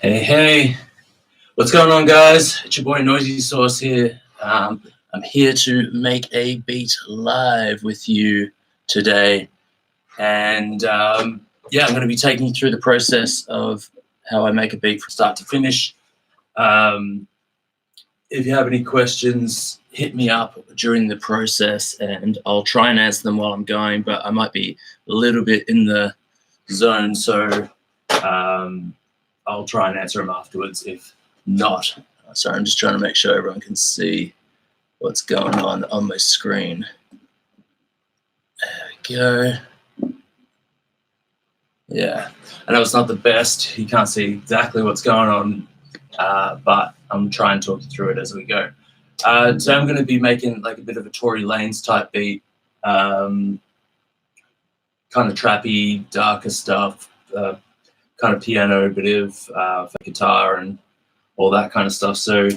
Hey, what's going on, guys? It's your boy Noisy Sauce here. I'm here to make a beat live with you today. And yeah, I'm going to be taking you through the process of how I make a beat from start to finish. If you have any questions, hit me up during the process and I'll try and answer them while I'm going, but I might be a little bit in the zone, so I'll try and answer them afterwards if not. Sorry, I'm just trying to make sure everyone can see what's going on my screen. There we go. Yeah, I know it's not the best. You can't see exactly what's going on, but I'm trying to talk you through it as we go. So I'm going to be making like a bit of a Tory Lanez type beat, kind of trappy, darker stuff, kind of piano, bit of guitar and all that kind of stuff. So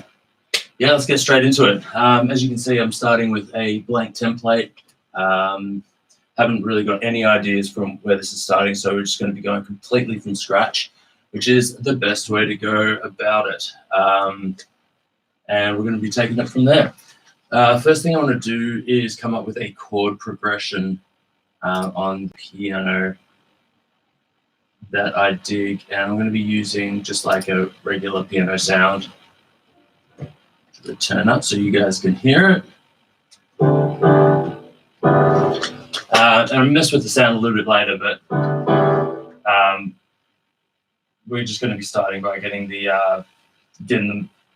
yeah, let's get straight into it. As you can see, I'm starting with a blank template. Haven't really got any ideas from where this is starting, so we're just going to be going completely from scratch, which is the best way to go about it. And we're going to be taking it from there. First thing I want to do is come up with a chord progression on the piano that I dig, and I'm going to be using just like a regular piano sound to turn up so you guys can hear it. And I'll mess with the sound a little bit later, but we're just going to be starting by getting the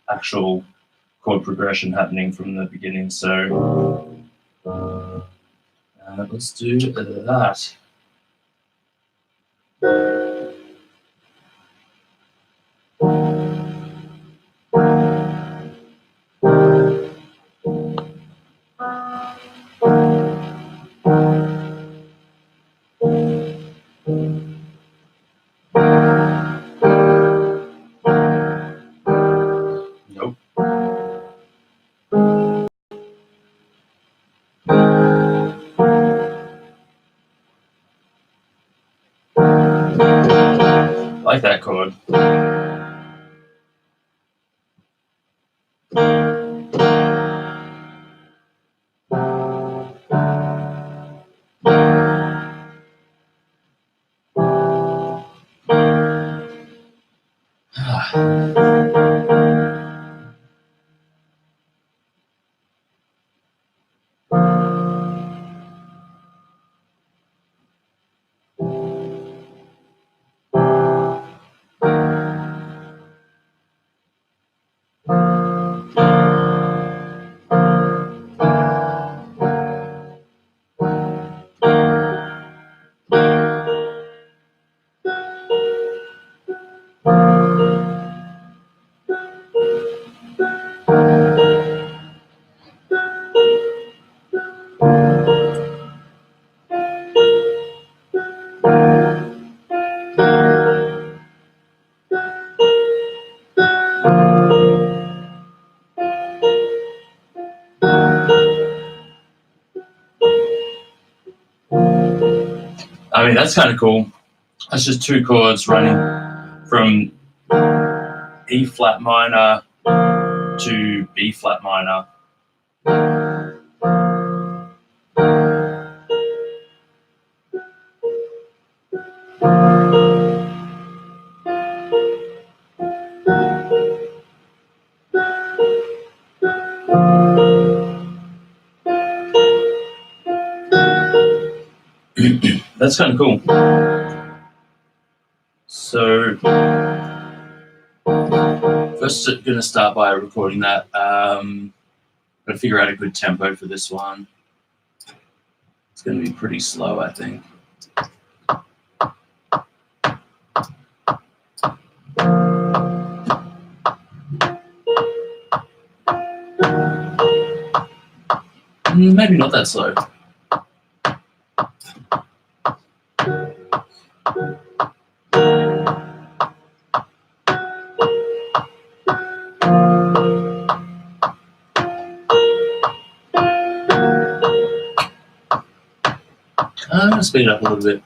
actual chord progression happening from the beginning. So let's do that. Nope. I like that chord. I mean, that's kind of cool. That's just two chords running from E flat minor to B flat minor. That's kind of cool. So first I'm going to start by recording that. I'm going to figure out a good tempo for this one. It's going to be pretty slow, I think. Maybe not that slow. I'm going to speed it up a little bit.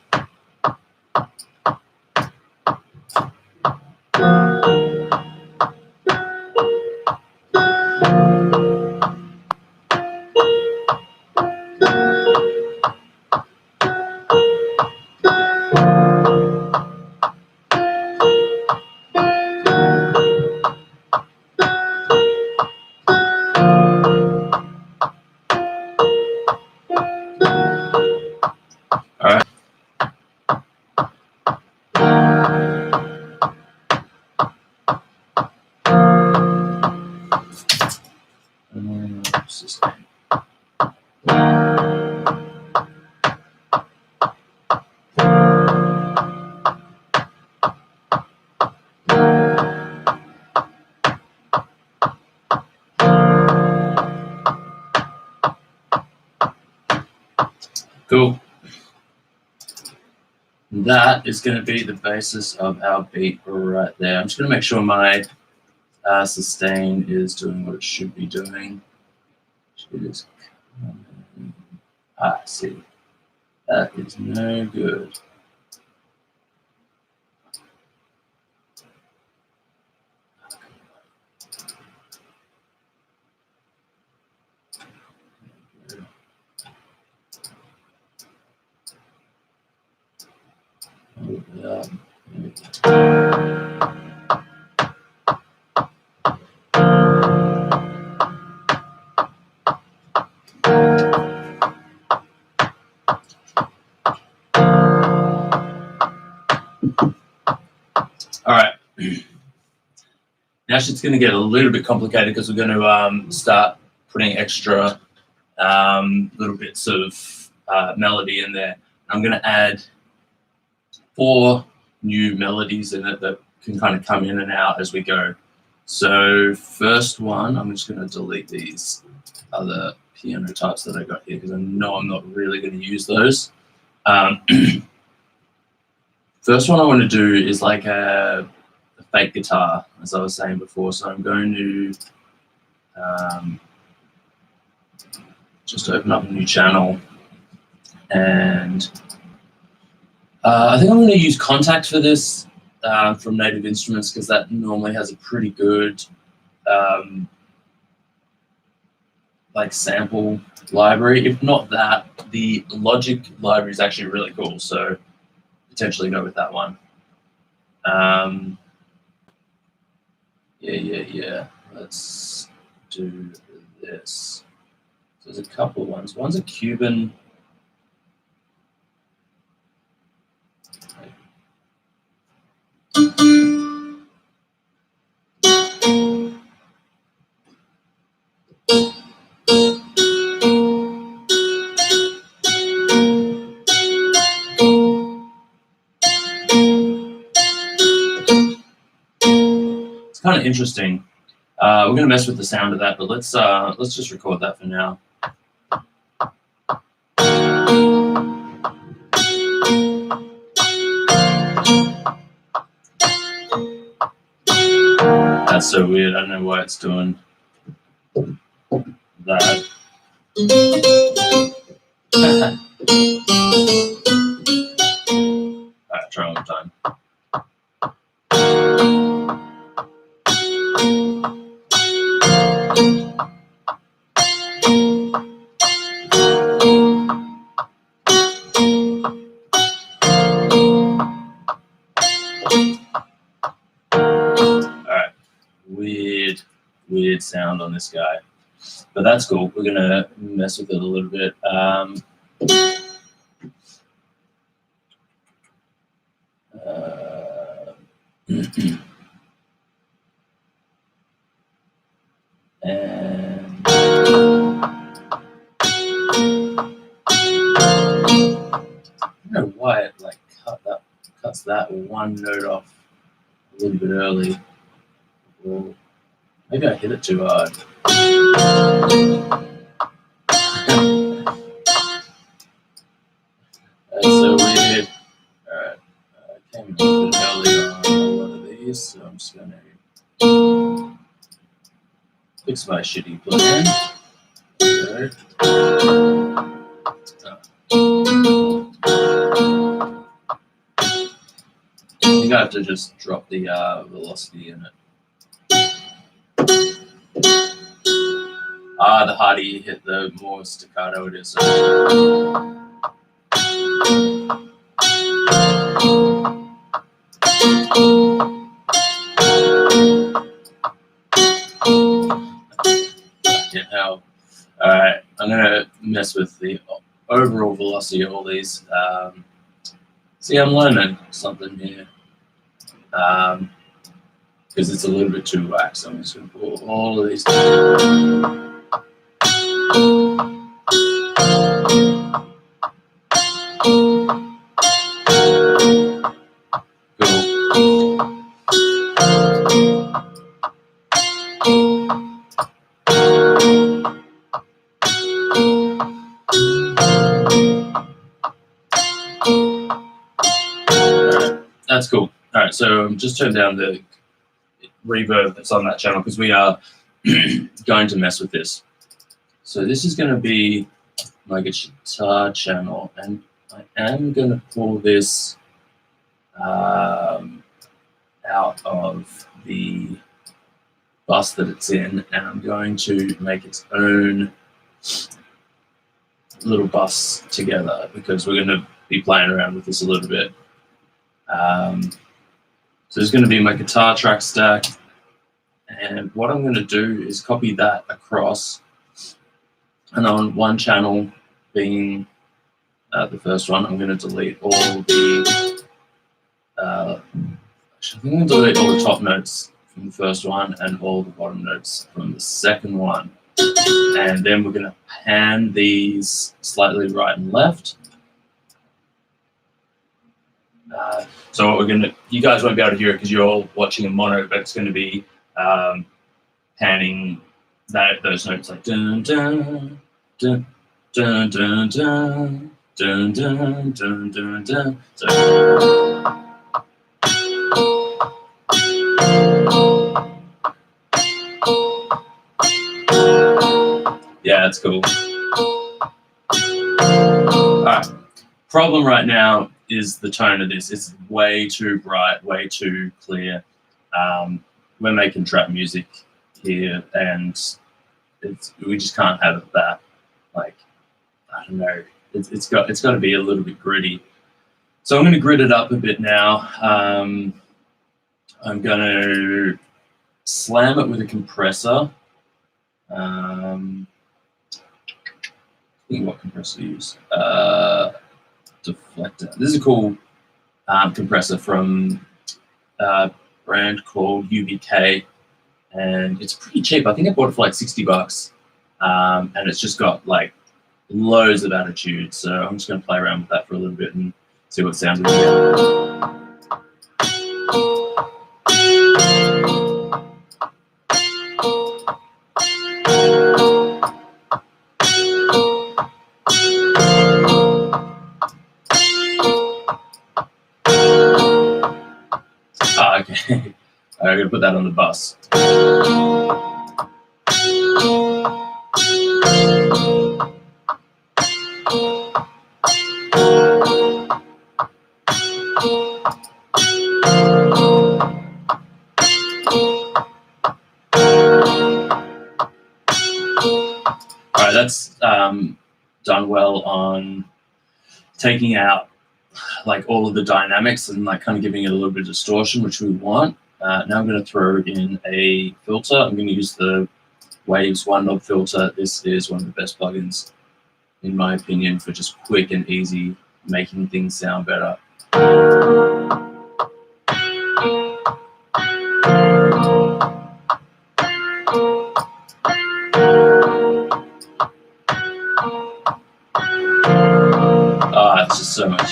Cool. That is going to be the basis of our beat right there. I'm just going to make sure my sustain is doing what it should be doing. See. That is no good. All right. Now shit's going to get a little bit complicated because we're going to start putting extra little bits of melody in there. I'm going to add 4 new melodies in it that can kind of come in and out as we go. So first one, I'm just going to delete these other piano types that I got here because I know I'm not really going to use those. First one I want to do is like a fake guitar, as I was saying before. So I'm going to just open up a new channel, and I think I'm going to use Contact for this from Native Instruments because that normally has a pretty good like sample library. If not that, the Logic library is actually really cool, so potentially go with that one. Yeah. Let's do this. So there's a couple of ones. One's a Cuban. It's kind of interesting. We're going to mess with the sound of that, but let's just record that for now. That's so weird. I don't know why it's doing that. Alright, try one more time. Alright, weird sound on this guy. But that's cool. We're gonna mess with it a little bit. And I don't know why it like cuts that one note off a little bit early. Or maybe I hit it too hard. That's so weird. Alright, I came a little bit early on a lot of these, so I'm just gonna fix my shitty plugin. There. I think I have to just drop the velocity in it. The harder you hit, the more staccato it is. Alright, I'm gonna mess with the overall velocity of all these. See, I'm learning something here. Because it's a little bit too whack, so I'm just gonna pull all of these. That's cool. All right, so just turn down the reverb that's on that channel because we are going to mess with this. So this is going to be my guitar channel, and I am going to pull this out of the bus that it's in, and I'm going to make its own little bus together because we're going to be playing around with this a little bit. So there's going to be my guitar track stack, and what I'm going to do is copy that across, and on one channel being the first one, I'm going to delete all the actually, I'm going to delete all the top notes from the first one and all the bottom notes from the second one. And then we're going to pan these slightly right and left. So what we're going to, you guys won't be able to hear it because you're all watching in mono, but it's going to be panning those notes like dun dun dun dun dun dun dun dun dun dun dun. So, yeah, that's cool. All right. Problem right now is the tone of this. It's way too bright, way too clear. We're making trap music here, and we just can't have it that, like, I don't know. It's got to be a little bit gritty. So I'm going to grit it up a bit now. I'm going to slam it with a compressor. I think what compressor to use. Deflector. This is a cool compressor from a brand called UBK, and it's pretty cheap. I think I bought it for like $60, and it's just got like loads of attitude. So I'm just going to play around with that for a little bit and see what sounds we get. Okay, I'm going to put that on the bus. All right, that's done well on taking out like all of the dynamics and like kind of giving it a little bit of distortion, which we want. Now I'm going to throw in a filter. I'm going to use the Waves one knob filter. This is one of the best plugins, in my opinion, for just quick and easy making things sound better. It's just so much.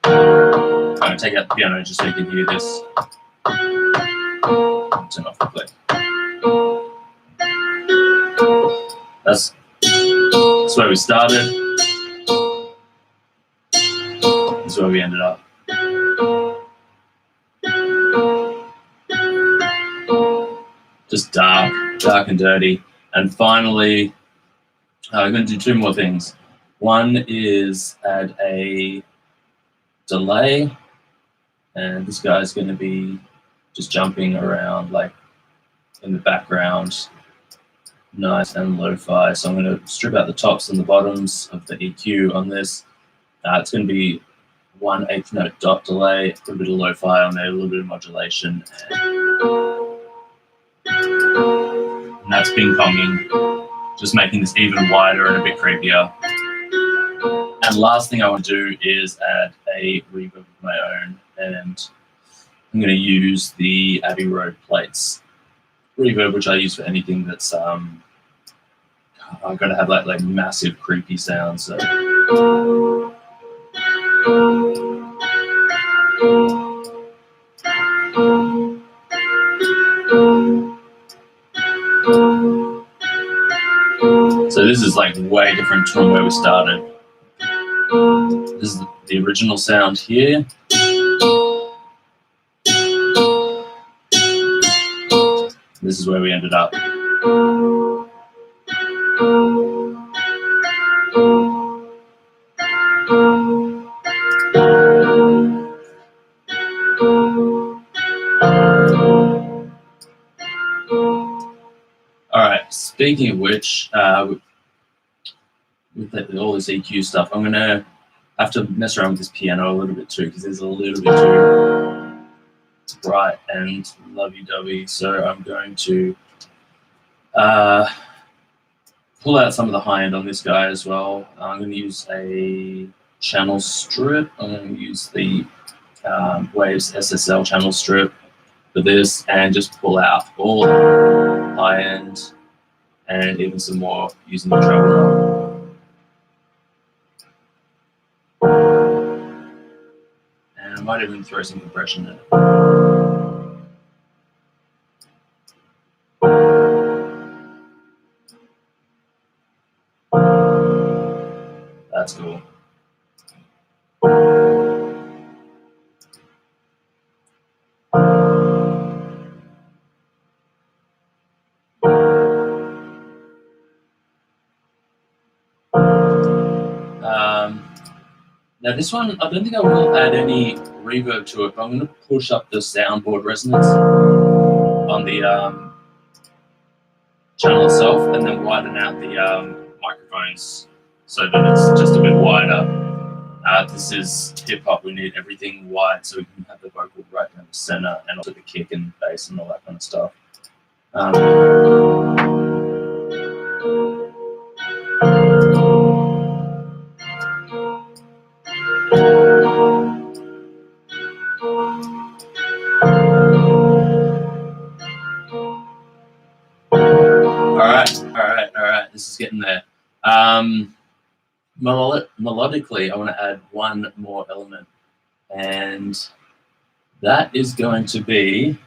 I'm going to take out the piano just so you can hear this. Turn off the click. That's where we started. That's where we ended up. Just dark and dirty. And finally, I'm going to do two more things. One is add a delay, and this guy's going to be just jumping around like in the background, nice and lo-fi. So I'm going to strip out the tops and the bottoms of the EQ on this. It's going to be 1/8 note dot delay, put a bit of lo-fi on there, a little bit of modulation, and that's ping-ponging, just making this even wider and a bit creepier. And last thing I want to do is add a reverb of my own, and I'm going to use the Abbey Road Plates reverb, which I use for anything that's I've got to have like massive creepy sounds. So. So this is like way different from where we started. This is the original sound here. This is where we ended up. All right, speaking of which, with all this EQ stuff, I'm gonna have to mess around with this piano a little bit too, because it's a little bit too bright and lovey-dovey. So I'm going to pull out some of the high end on this guy as well. I'm going to use a channel strip. I'm going to use the Waves SSL channel strip for this, and just pull out all high end and even some more using the treble knob. And I might even throw some compression in it. That's cool. Now this one, I don't think I will add any reverb to it, but I'm going to push up the soundboard resonance on the channel itself, and then widen out the microphones so that it's just a bit wider. This is hip hop. We need everything wide so we can have the vocal right in the center, and also the kick and bass and all that kind of stuff. All right. This is getting there. Melodically, I want to add one more element, and that is going to be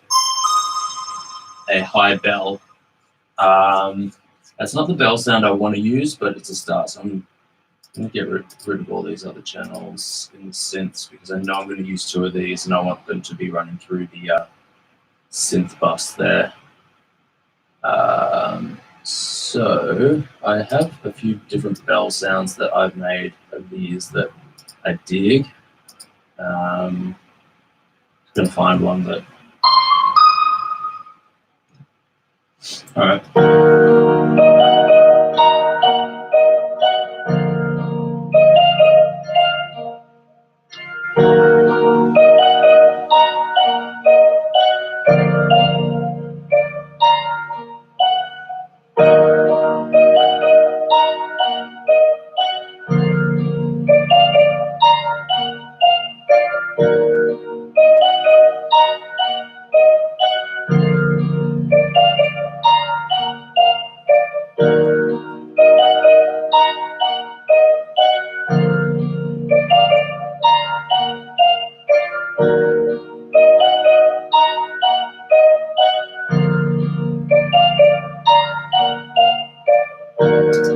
a high bell. That's not the bell sound I want to use, but it's a start. So I'm going to get rid of all these other channels in the synths, because I know I'm going to use 2 of these, and I want them to be running through the synth bus there. So I have a few different bell sounds that I've made over the years that I dig. I'm going to find one that... All right.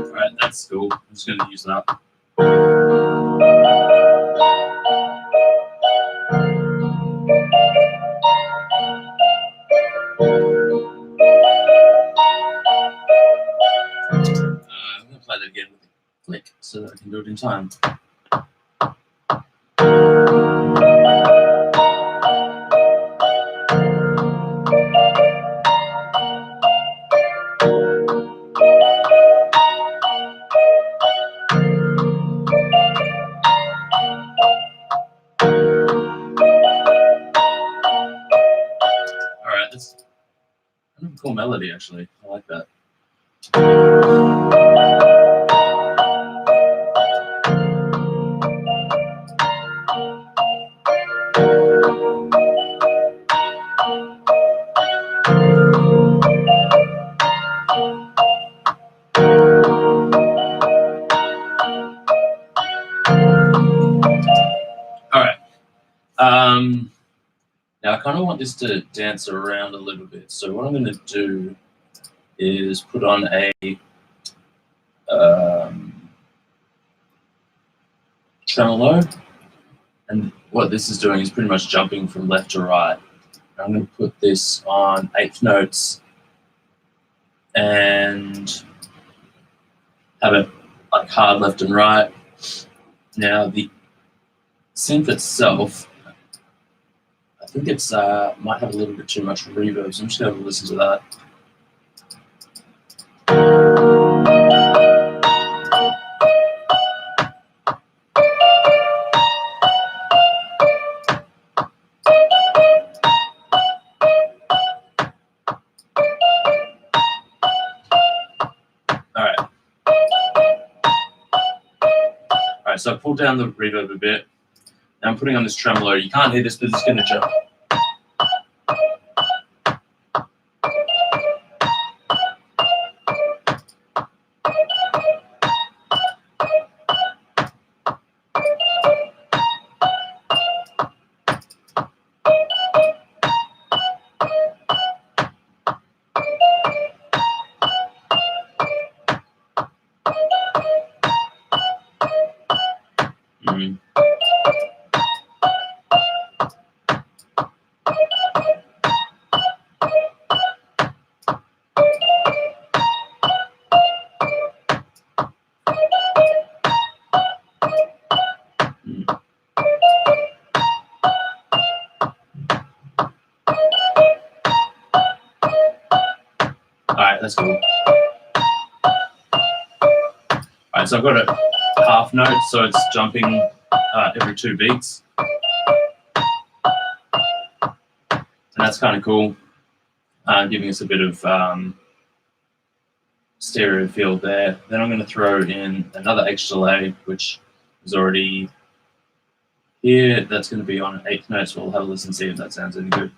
Alright, that's cool. I'm just going to use that. I'm going to play that again with a click so that I can do it in time. Alright, that's kind of a cool melody actually. I like that. Now I kind of want this to dance around a little bit. So what I'm going to do is put on a tremolo, and what this is doing is pretty much jumping from left to right. I'm going to put this on 8th notes and have it like hard left and right. Now the synth itself, I think it's might have a little bit too much reverb, so I'm just going to listen to that. Alright, so I pulled down the reverb a bit. Now I'm putting on this tremolo. You can't hear this, but it's going to jump. Alright, that's cool. Alright, so I've got a half note, so it's jumping every 2 beats. And that's kind of cool, giving us a bit of stereo feel there. Then I'm going to throw in another H delay, which is already here. That's going to be on an 8th note, so we'll have a listen and see if that sounds any good.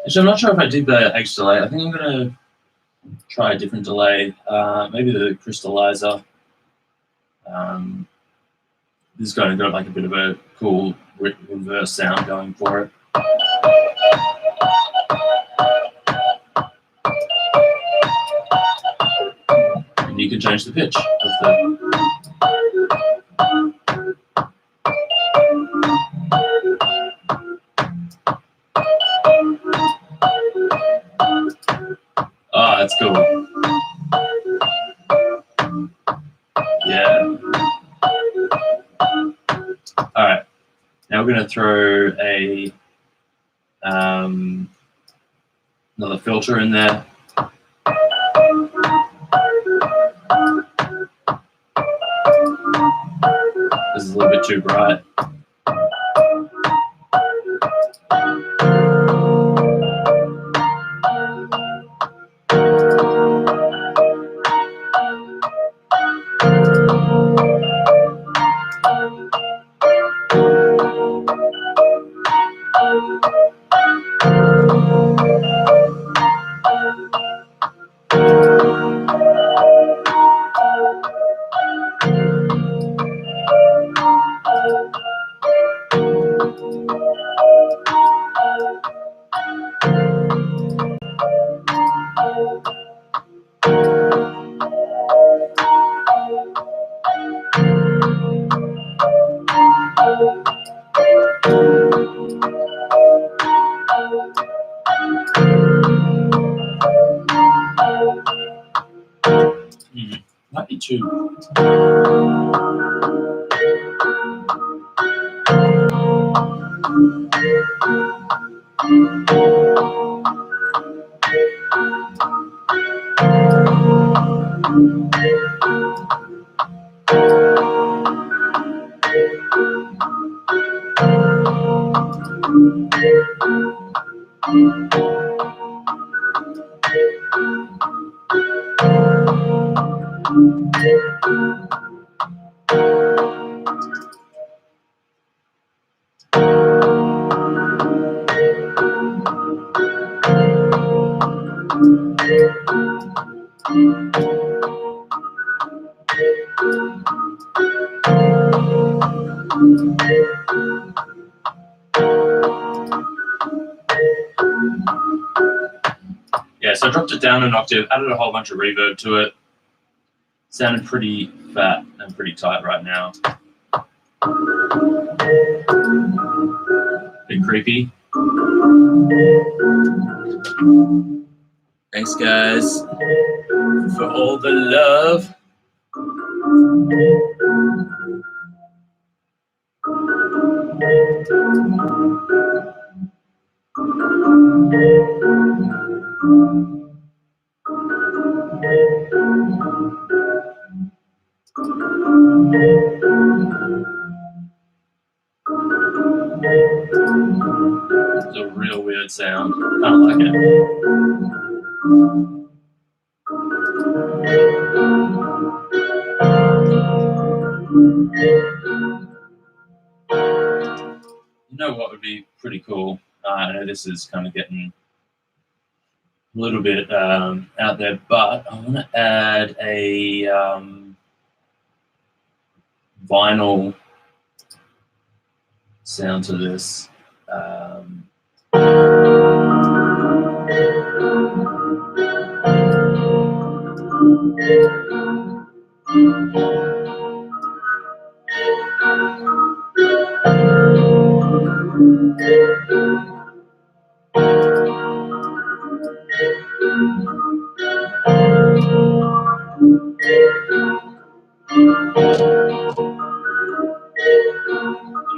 Actually, I'm not sure if I did the H delay. I think I'm going to try a different delay, maybe the crystallizer. This is going to got like a bit of a cool reverse sound going for it. And you can change the pitch of the. Oh, that's cool. Yeah. All right. Now we're going to throw a another filter in there. This is a little bit too bright. Might be too. Yeah, so I dropped it down an octave, added a whole bunch of reverb to it. Sounded pretty fat and pretty tight right now. Bit creepy. Thanks, guys, for all the love. It's a real weird sound. I don't like it. You know what would be pretty cool? I know this is kind of getting a little bit out there, but I want to add a vinyl sound to this.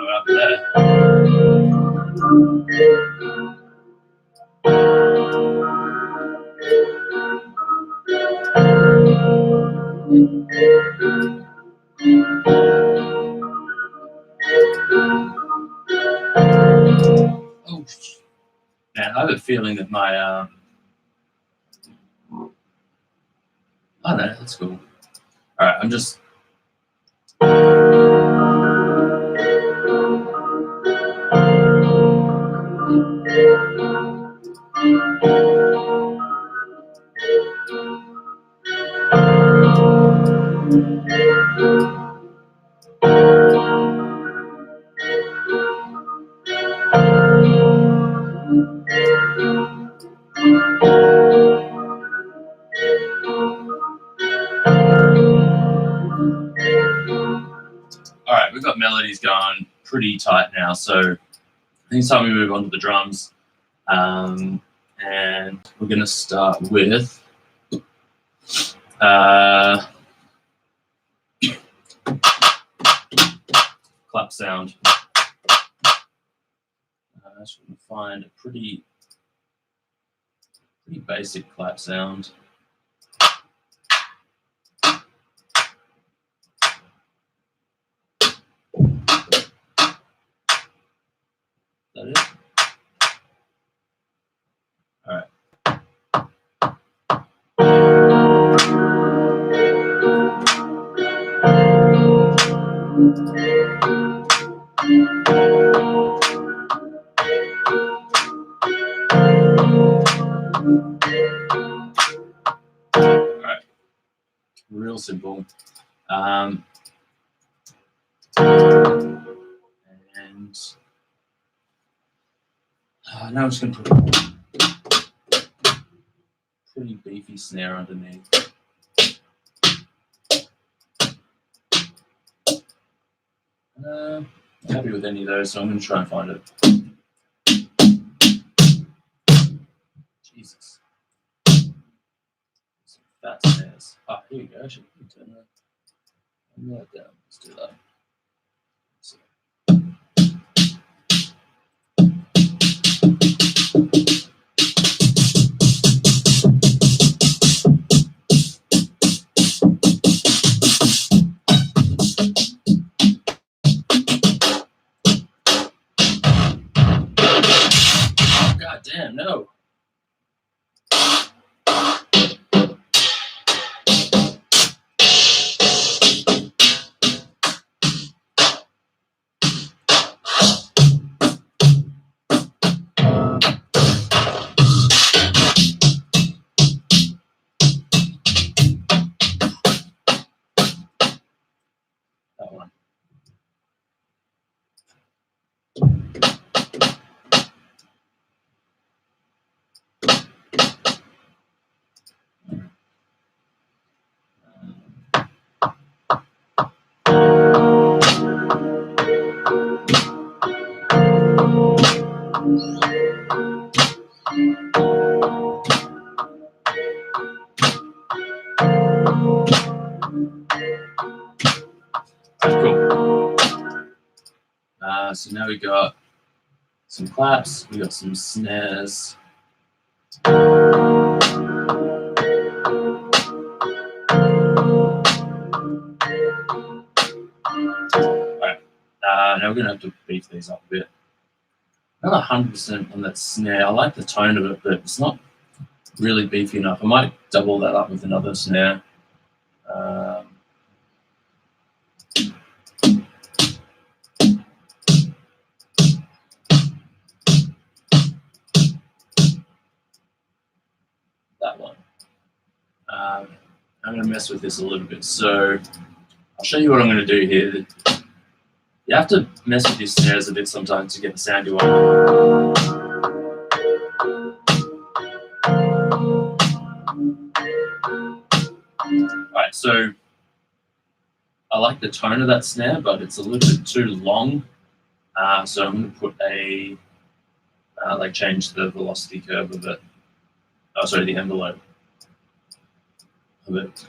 Up there. Oh, man, I have a feeling that my oh no, that's cool. All right, I'm just. All right, we've got melodies going pretty tight now, so I think it's time we move on to the drums. And we're going to start with clap sound. I just want to find a pretty basic clap sound. Is that it? All right. All right. Real simple. And now I'm just going to put a pretty beefy snare underneath. Happy with any of those, so I'm going to try and find it. Jesus. Some fat snares. Ah, here we go. I should turn that down. Let's do that. God damn, no. So now we got some claps, we got some snares. Now we're going to have to beef these up a bit. Another 100% on that snare. I like the tone of it, but it's not really beefy enough. I might double that up with another snare. That one. I'm going to mess with this a little bit. So I'll show you what I'm going to do here. You have to mess with your snares a bit sometimes to get the sound you want. Alright, so I like the tone of that snare, but it's a little bit too long. So I'm going to put a, change the velocity curve of it. Oh, sorry, the envelope of it.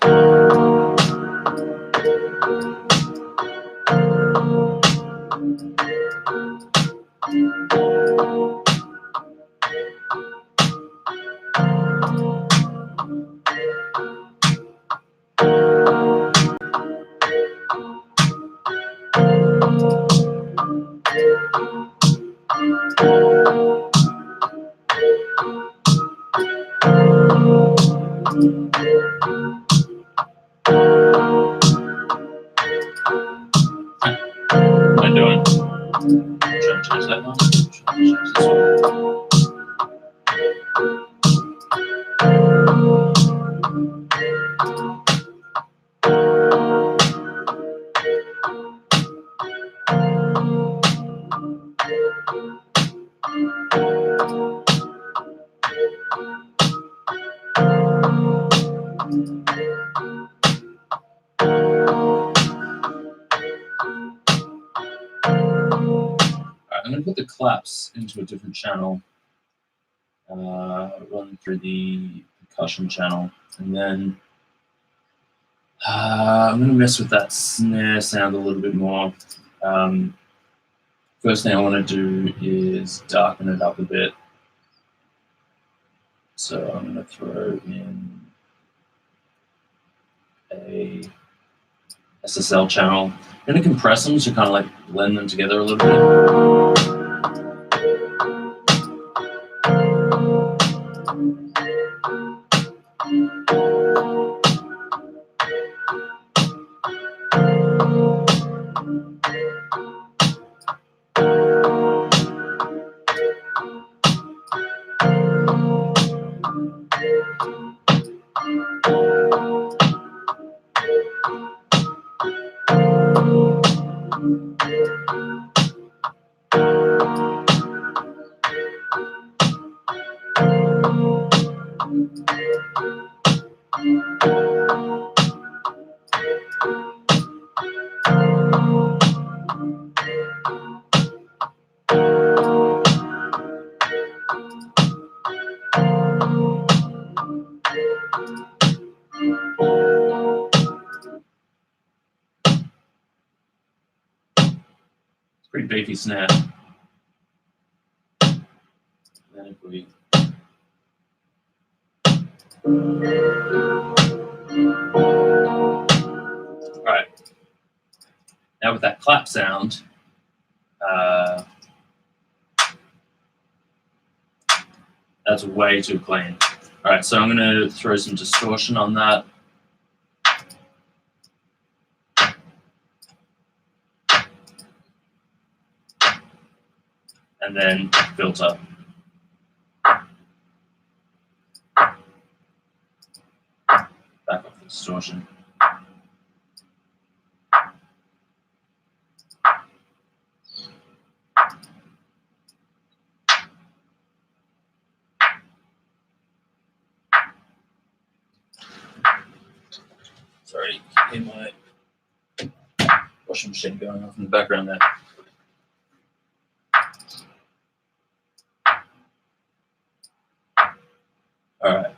What am I doing? Trying to change that one. Change this one. I'm going to put the claps into a different channel, run through the percussion channel, and then I'm going to mess with that snare sound a little bit more. First thing I want to do is darken it up a bit. So I'm going to throw in a SSL channel. I'm going to compress them to kind of like blend them together a little bit. Pretty beefy snare. And then if we Alright. Now with that clap sound, that's way too clean. Alright, so I'm gonna throw some distortion on that. And then filter. Back off the distortion. Sorry, you can hear my washing machine going off in the background there. All right.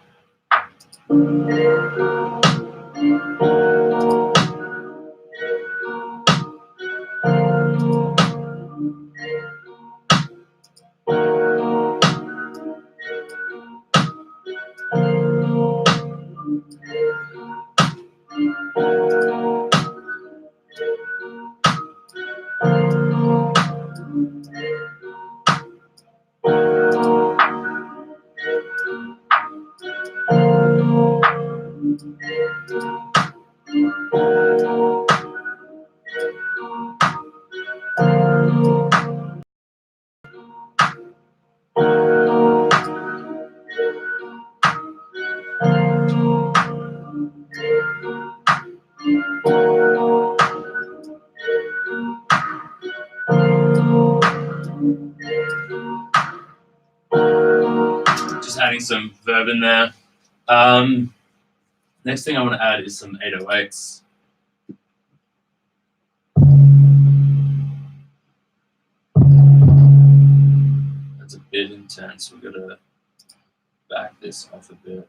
reverb in there. Next thing I want to add is some 808s. That's a bit intense. We've got to back this off a bit.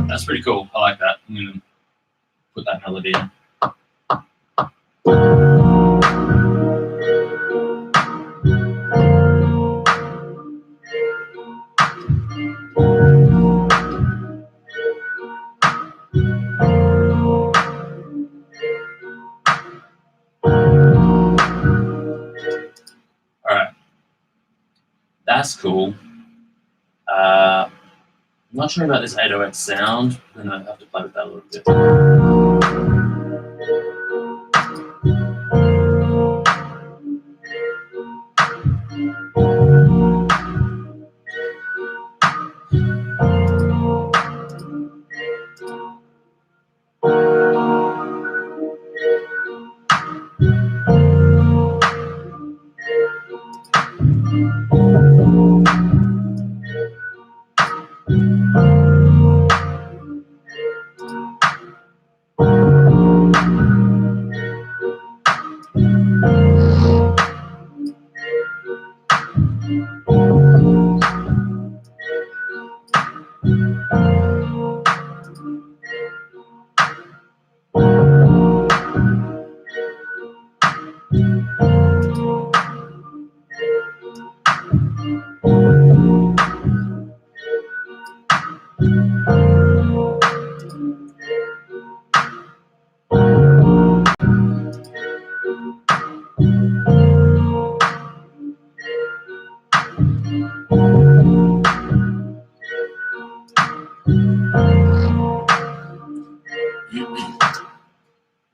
That's pretty cool. I like that. I'm going to put that melody in. Alright. That's cool. I'm not sure about this 808 sound, and I have to play with that a little bit.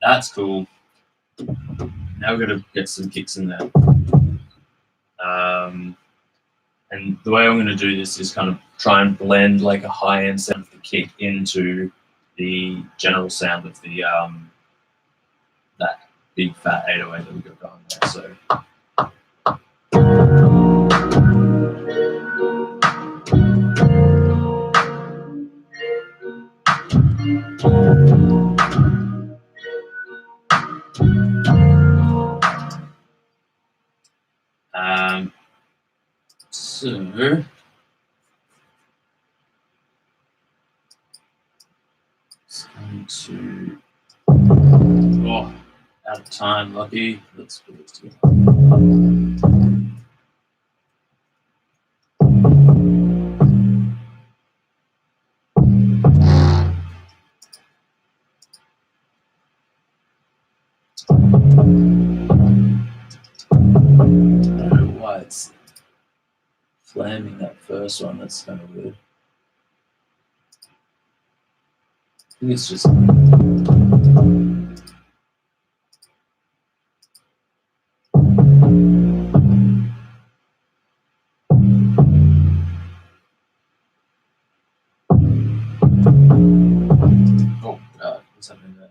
That's cool. Now we're going to get some kicks in there. And the way I'm going to do this is kind of try and blend like a high-end sound of the kick into the general sound of the that big fat 808 that we got going there. So. So it's going to out of time, lucky. Let's put this together. I don't know why it's naming that first one. That's kind of weird. I think it's just. Oh God, what's happening there?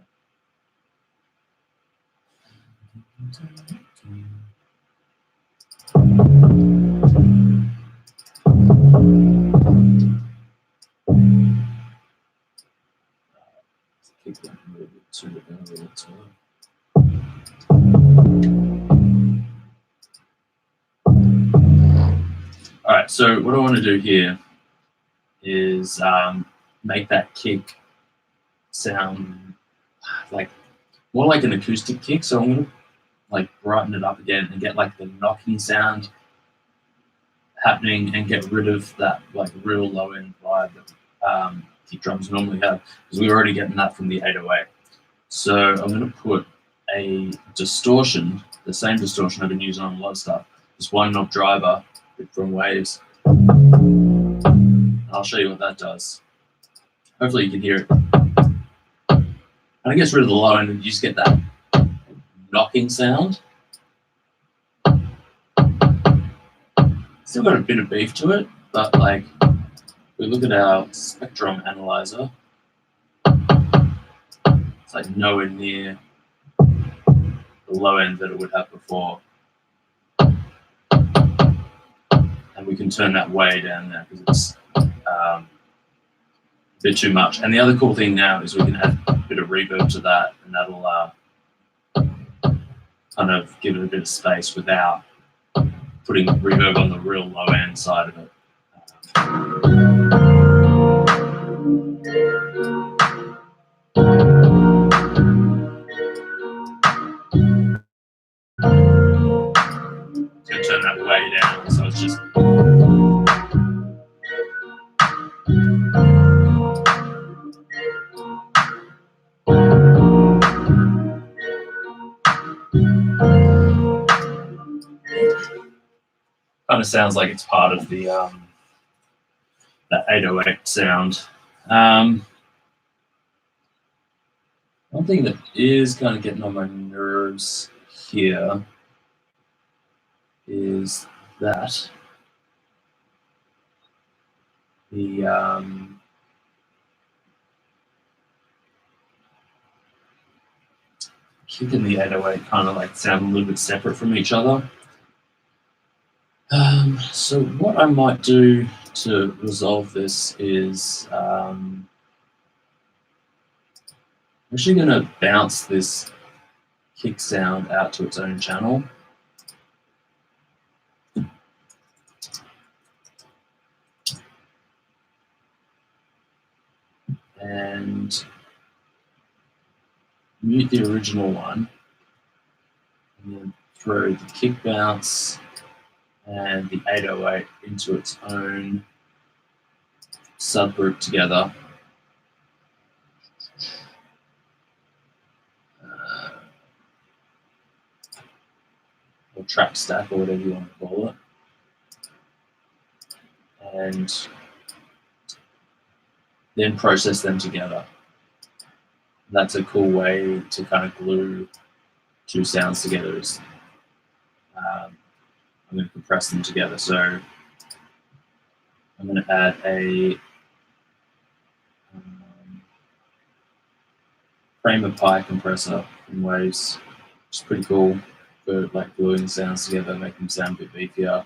Kick that a little bit too All right, so what I want to do here is make that kick sound like more like an acoustic kick. So I'm gonna like brighten it up again and get like the knocking sound happening and get rid of that like real low end vibe that kick drums normally have, because we're already getting that from the 808. So I'm gonna put a distortion, the same distortion I've been using on a lot of stuff, this one knob driver from Waves. I'll show you what that does. Hopefully you can hear it. And it gets rid of the low end and you just get that knocking sound. Still got a bit of beef to it, but like, if we look at our spectrum analyzer, it's like nowhere near the low end that it would have before. And we can turn that way down there because it's a bit too much. And the other cool thing now is we can add a bit of reverb to that, and that'll kind of give it a bit of space without putting reverb on the real low end side of it. So turn that way down, so it's just kind of sounds like it's part of the that 808 sound. One thing that is kind of getting on my nerves here is that the kick and the 808 kind of like sound a little bit separate from each other. So what I might do to resolve this is I'm actually going to bounce this kick sound out to its own channel. And mute the original one, and then throw the kick bounce and the 808 into its own subgroup together. Or track stack, or whatever you want to call it. And then process them together. That's a cool way to kind of glue two sounds together. Is I'm going to compress them together. So I'm going to add a frame of pi compressor in Waves, which is pretty cool for like gluing sounds together, making them sound a bit beefier.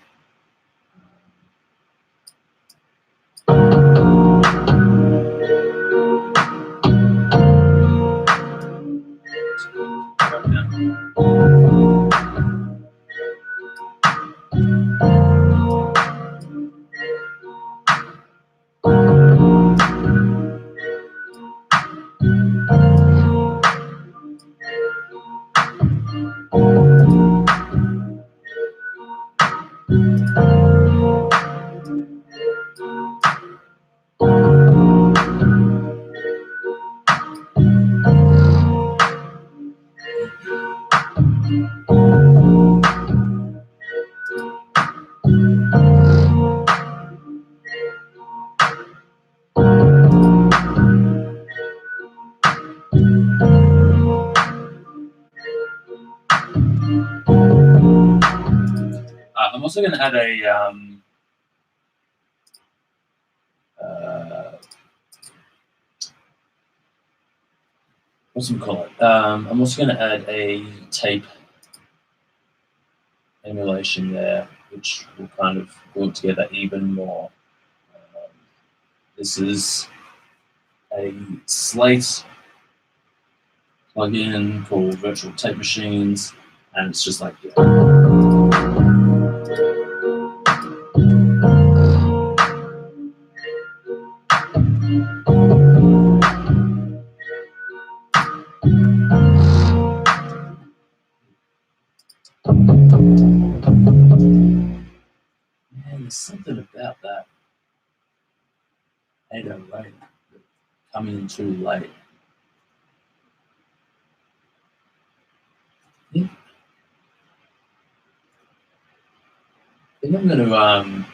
also going to add a what's it call it? I'm also going to add a tape emulation there, which will kind of glue it together even more. This is a Slate plugin called Virtual Tape Machines, and it's just like, yeah. Man, there's something about that 808 coming in too late. I think I'm going to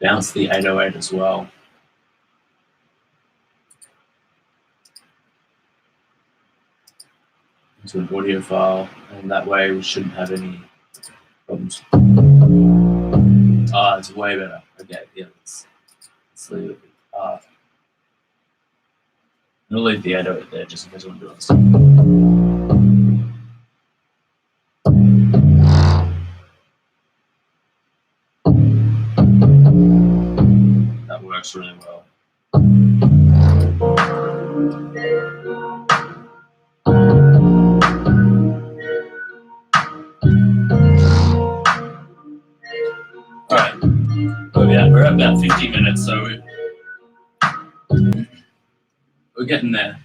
bounce the 808 as well. Into an audio file, and that way we shouldn't have any problems. Ah, it's way better. Okay, yeah, let's leave it. I'm going to leave the 808 there just in case I want to do this. That works really well. Alright, we're at about 15 minutes, so we're getting there.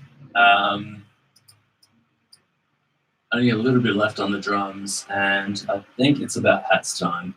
Only a little bit left on the drums, and I think it's about hats time.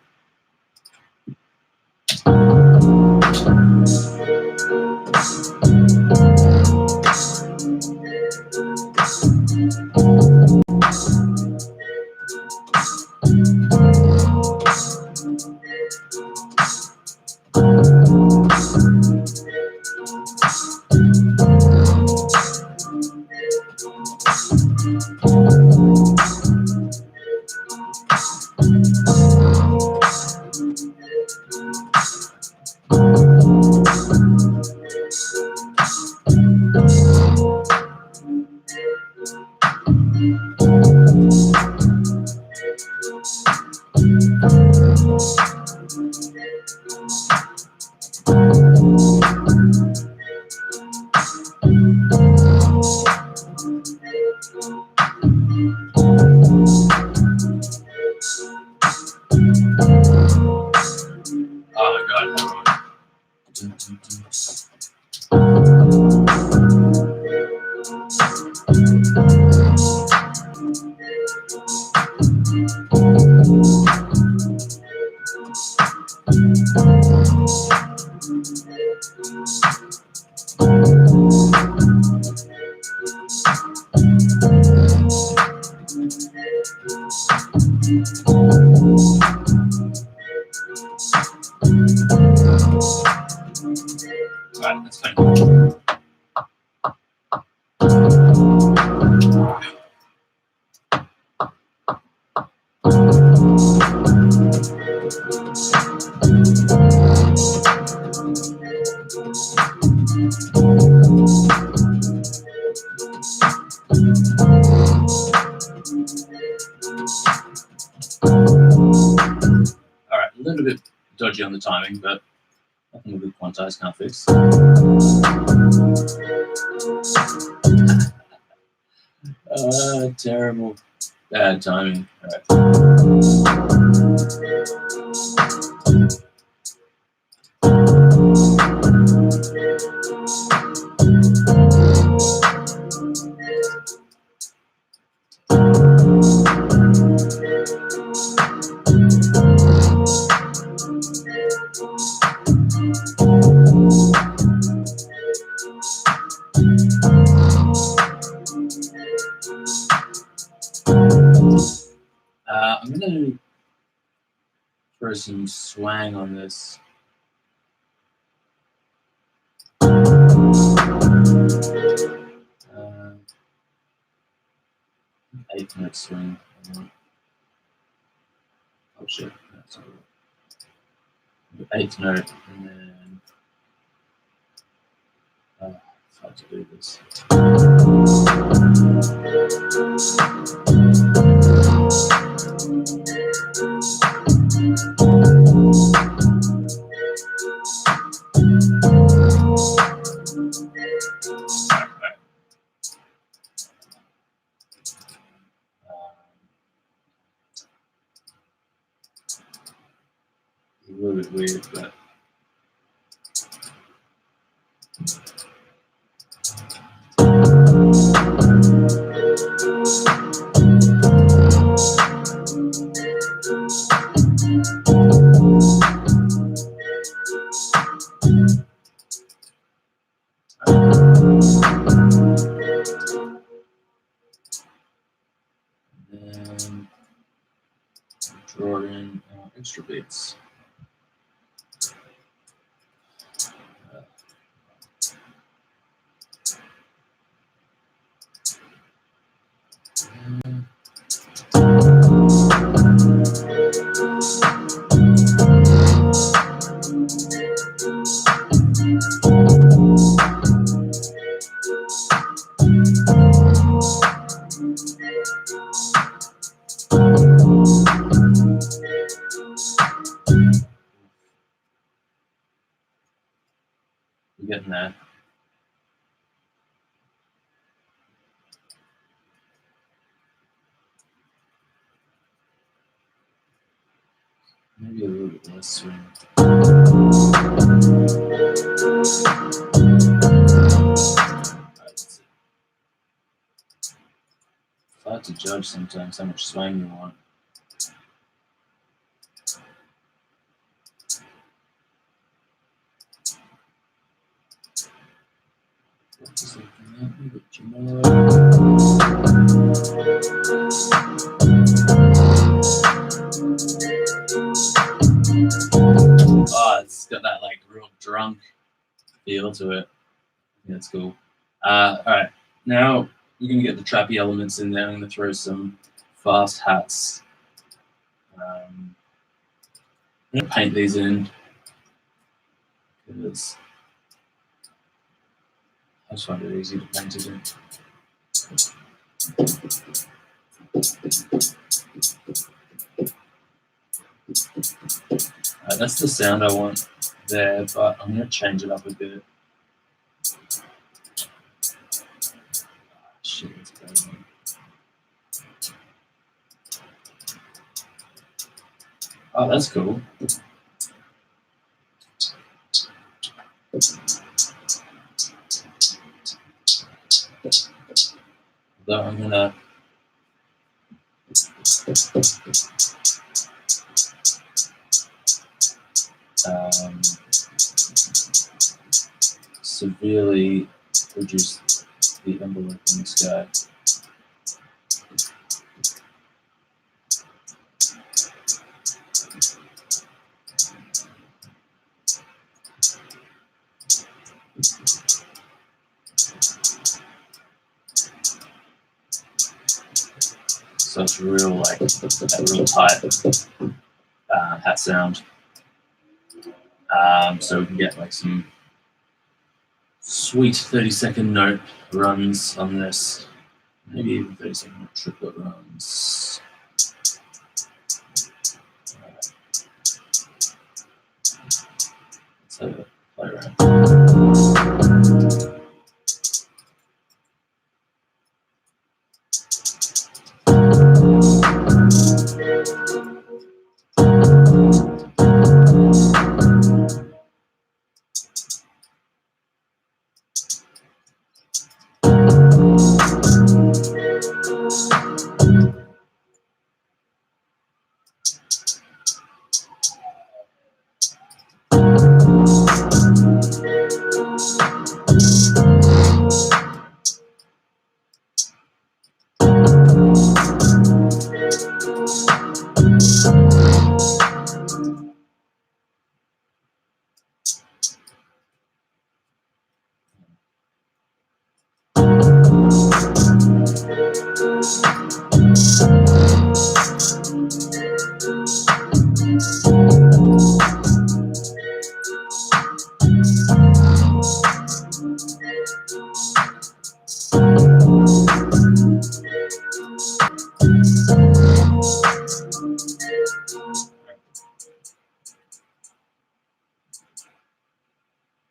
Alright, that's fine. Alright, a little bit dodgy on the timing, but nothing a big quantize can't fix. Terrible. Bad timing. Alright. I'm going to throw some swang on this. Eighth note swing. shit. That's the eighth note, and then it's hard to do this. A little bit weird, but then draw in extra beats. We're getting there. Maybe a little bit less swing. It's hard to judge sometimes how much swing you want. Oh, it's got that like real drunk feel to it. Yeah, that's cool. All right, now we're gonna get the trappy elements in there. I'm gonna throw some fast hats. I'm gonna paint these in because I just find it easy to paint it in. That's the sound I want there, but I'm gonna change it up a bit. Shit, it's crazy. Oh, that's cool. Though I'm gonna severely reduce the envelope in this guy. So it's real, like that real tight hat sound. So we can get like some sweet 30-second note runs on this, maybe even 30-second triplet runs. Let's have a play around.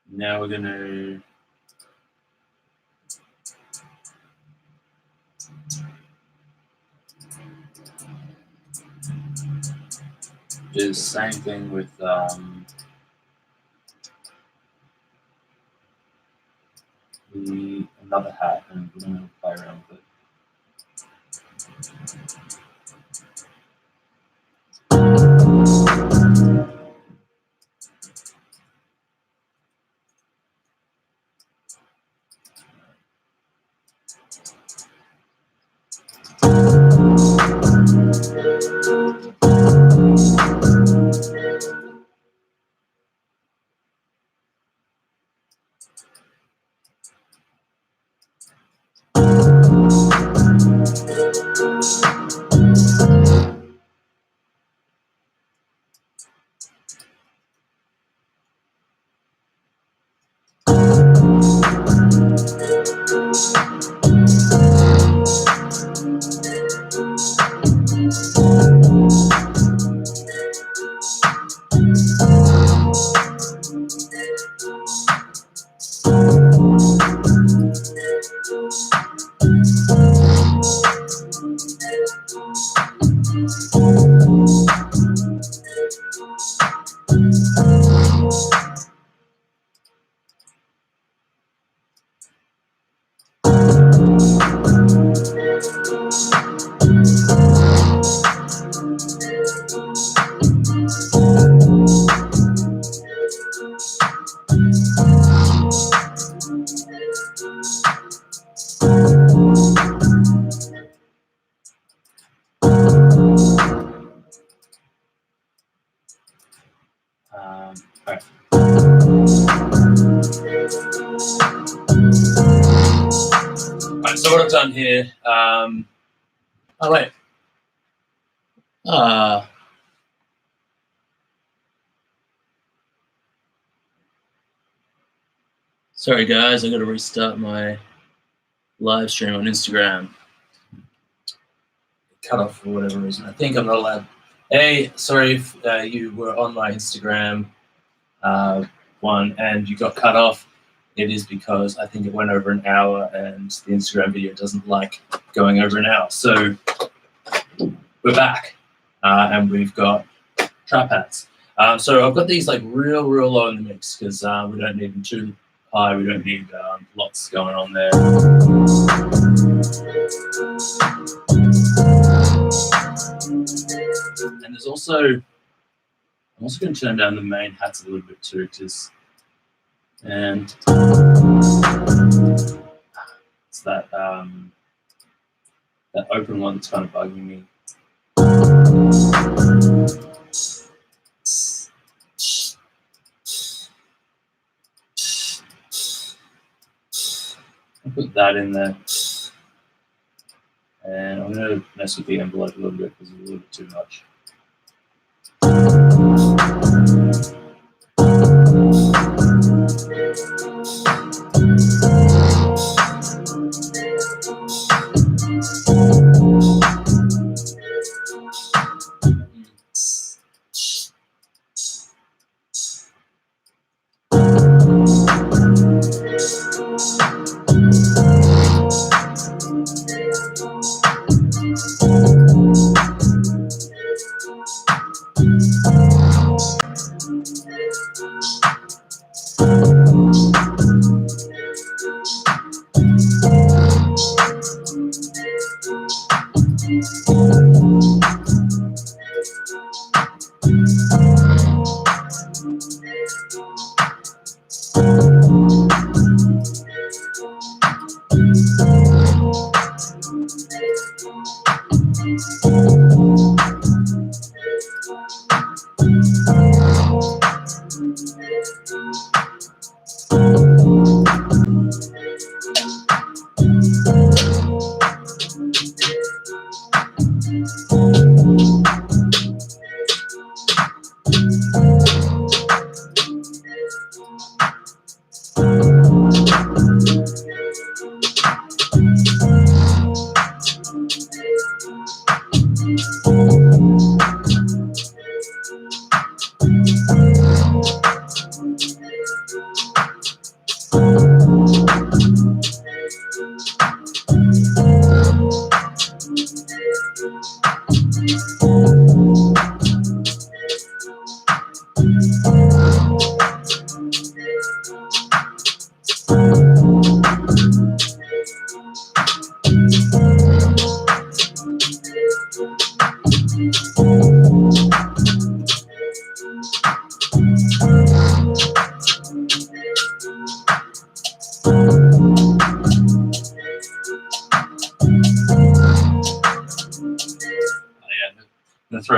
Now we're going to do the same thing with another hat, and we're going to play around with it. Right. Right, so what I've done here, oh wait, sorry guys, I got to restart my live stream on Instagram. Cut off for whatever reason. I think I'm not allowed. Hey, sorry if you were on my Instagram one and you got cut off. It is because I think it went over an hour and the Instagram video doesn't like going over an hour. So we're back and we've got trap hats. So I've got these like real low in the mix because we don't need them too high. We don't need lots going on there. And there's also, I'm also going to turn down the main hats a little bit too, because, and it's that that open one that's kind of bugging me. I'll put that in there. And I'm going to mess with the envelope a little bit because it's a little bit too much.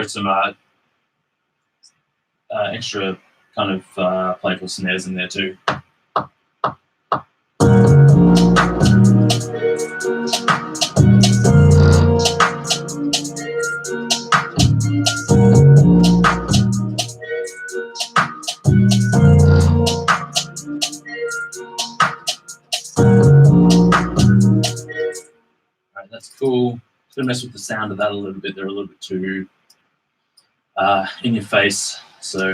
some extra kind of playful snares in there too. Alright, that's cool. Just gonna mess with the sound of that a little bit. They're a little bit too in your face. So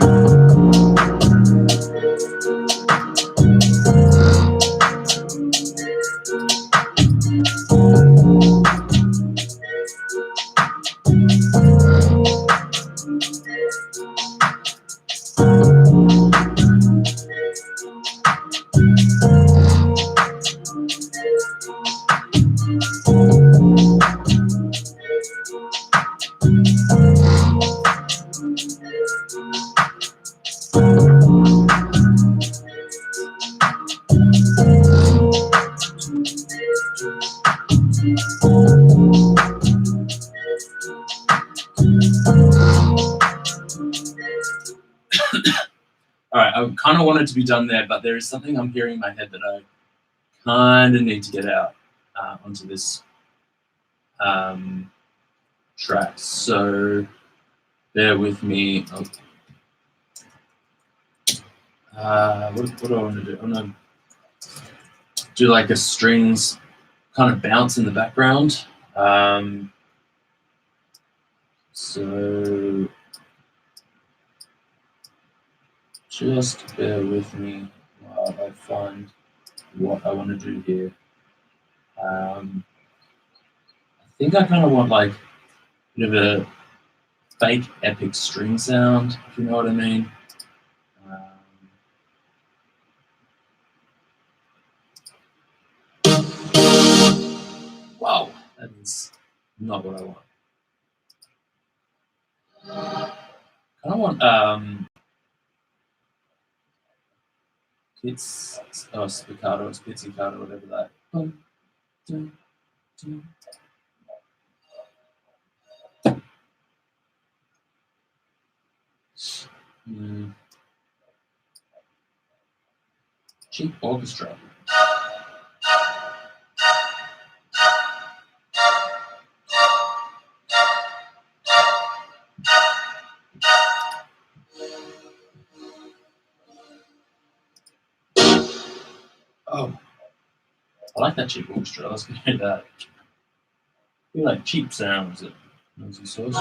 alright, I kind of wanted to be done there, but there is something I'm hearing in my head that I kind of need to get out onto this track. So bear with me. What do I want to do? I want to do like a strings kind of bounce in the background. So just bear with me while I find what I want to do here. I think I kind of want like a bit of a fake epic string sound, if you know what I mean. Wow, that is not what I want. I don't want it's spiccato, it's pizzicato, whatever that. Cheap orchestra. Oh, I like that cheap orchestra. Let's get into that. I feel like cheap sounds at Noisy Source.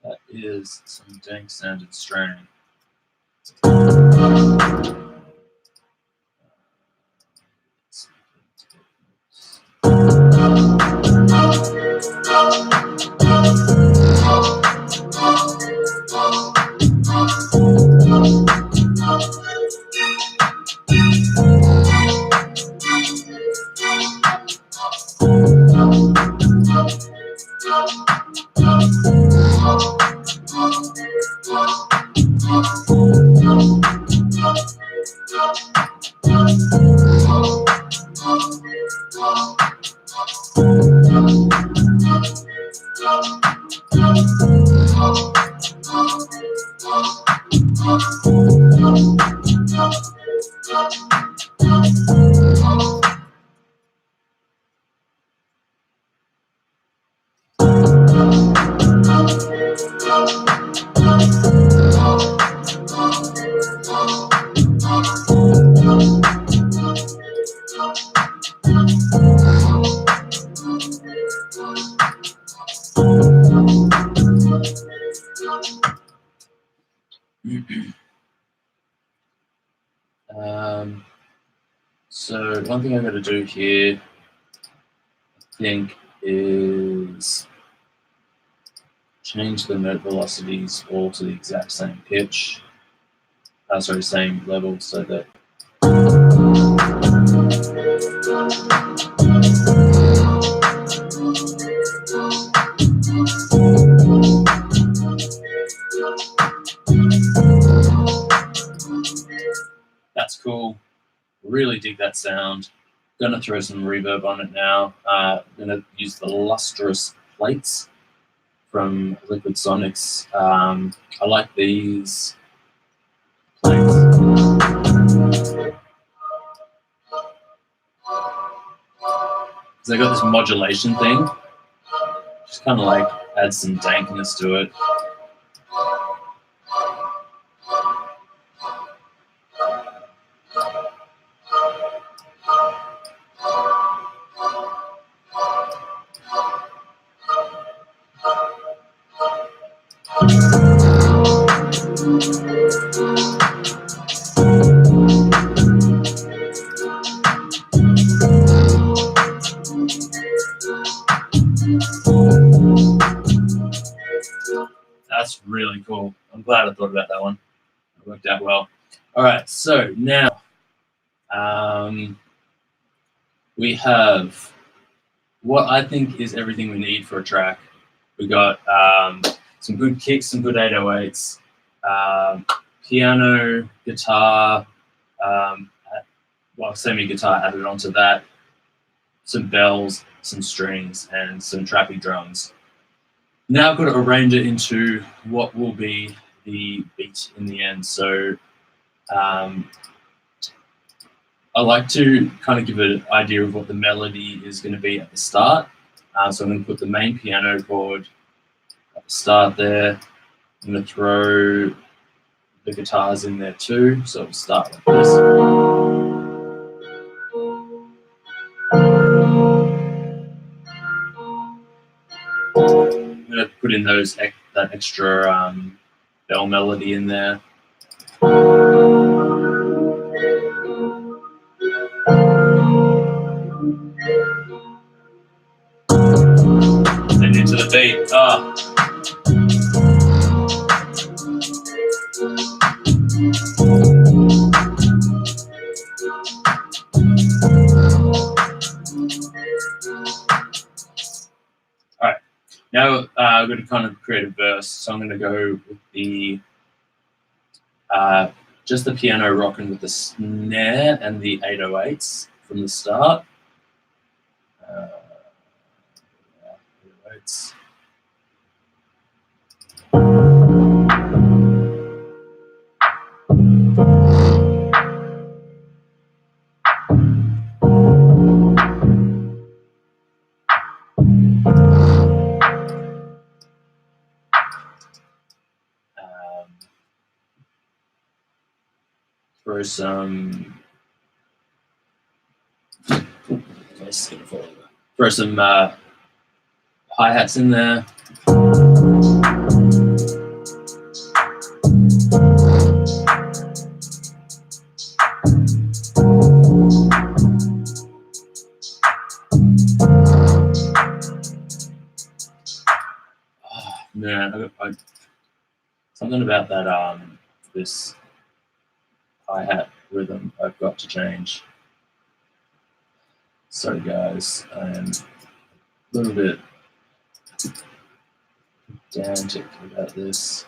That is some dank sounded strain. So one thing I'm going to do here, I think, is change the note velocities all to the exact same pitch. Sorry, same level, so that that's cool. Really dig that sound. Gonna throw some reverb on it now. Gonna use the lustrous plates from Liquid Sonics. I like these plates. They got this modulation thing. Just kind of like adds some dankness to it. That's really cool. I'm glad I thought about that one. It worked out well. All right, so now we have what I think is everything we need for a track. We got some good kicks, some good 808s, piano, guitar, semi-guitar added onto that, some bells, some strings, and some trappy drums. Now I've got to arrange it into what will be the beat in the end. So I like to kind of give an idea of what the melody is going to be at the start. So I'm going to put the main piano chord at the start there. I'm going to throw the guitars in there too. So it'll start like this. I'm going to put in that extra bell melody in there. And into the beat. All right. Now I'm going to kind of create a verse. So I'm going to go with the just the piano rocking with the snare and the 808s from the start. 808s. Throw some hi-hats in there. Oh, man, something about that this hi-hat rhythm I've got to change. Sorry guys, I am a little bit pedantic about this.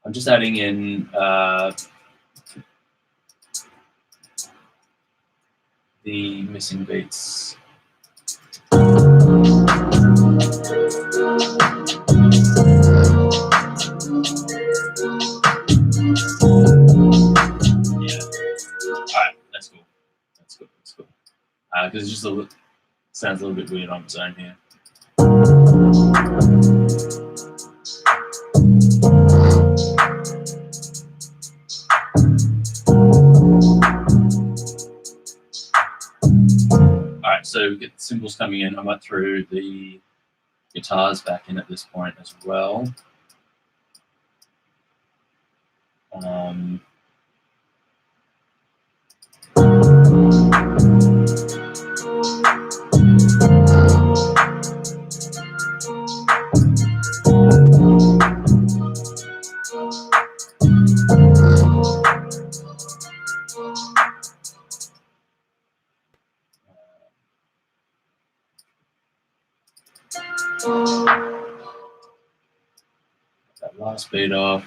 I'm just adding in the missing beats. Yeah. All right, That's cool. That's good. That's cool. Because it just sounds a little bit weird on its own here. Alright, so we get the cymbals coming in. I might throw the guitars back in at this point as well. That last beat off.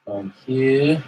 From here.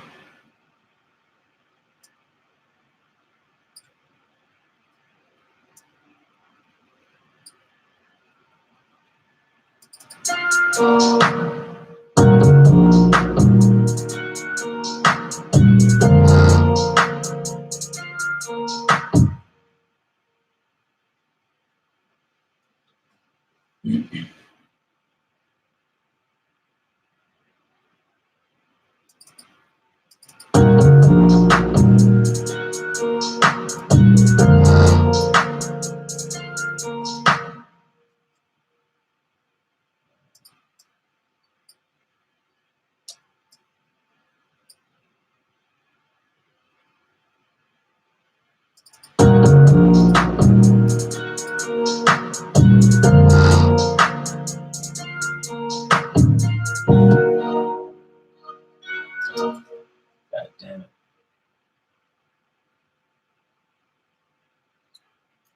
God damn it.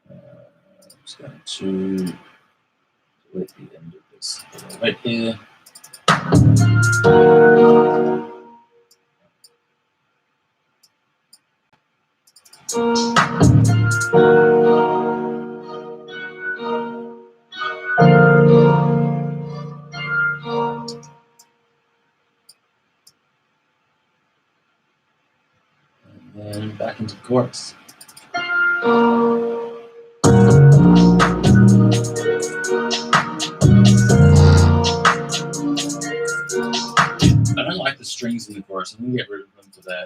I'm just going to delete the end of this right here. And then back into the chorus. I don't like the strings in the chorus. I'm going to get rid of them for that.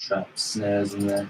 trap snares in there.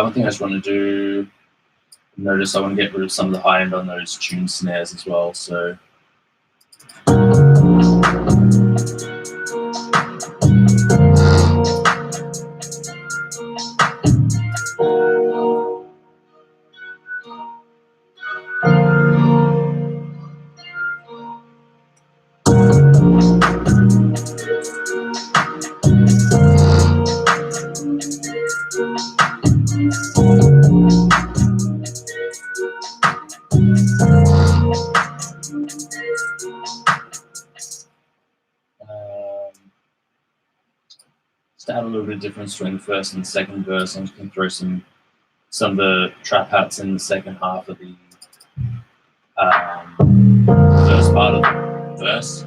One thing I just want to do, notice I want to get rid of some of the high end on those tune snares as well. So to add a little bit of difference between the first and the second verse, I'm just going to throw some of the trap hats in the second half of the first part of the verse.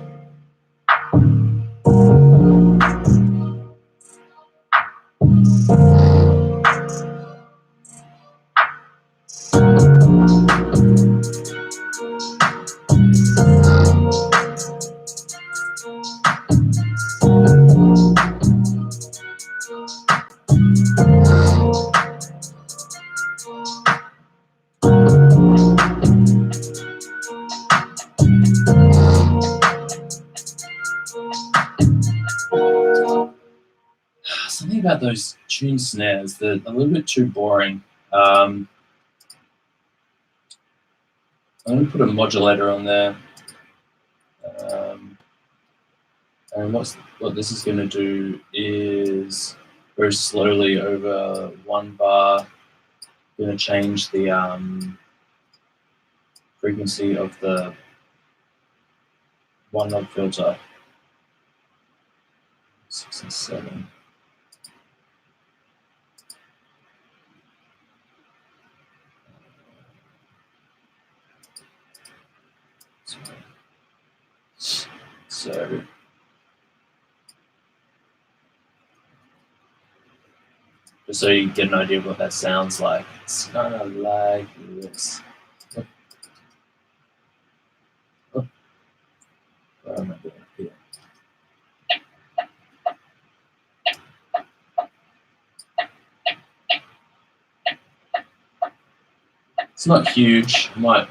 Something about those tune snares, they're a little bit too boring. I'm going to put a modulator on there. And what this is going to do is very slowly over one bar, going to change the frequency of the one knob filter. 6 and 7. So just so you get an idea of what that sounds like, it's kind of like this. What am I doing here? It's not huge. Might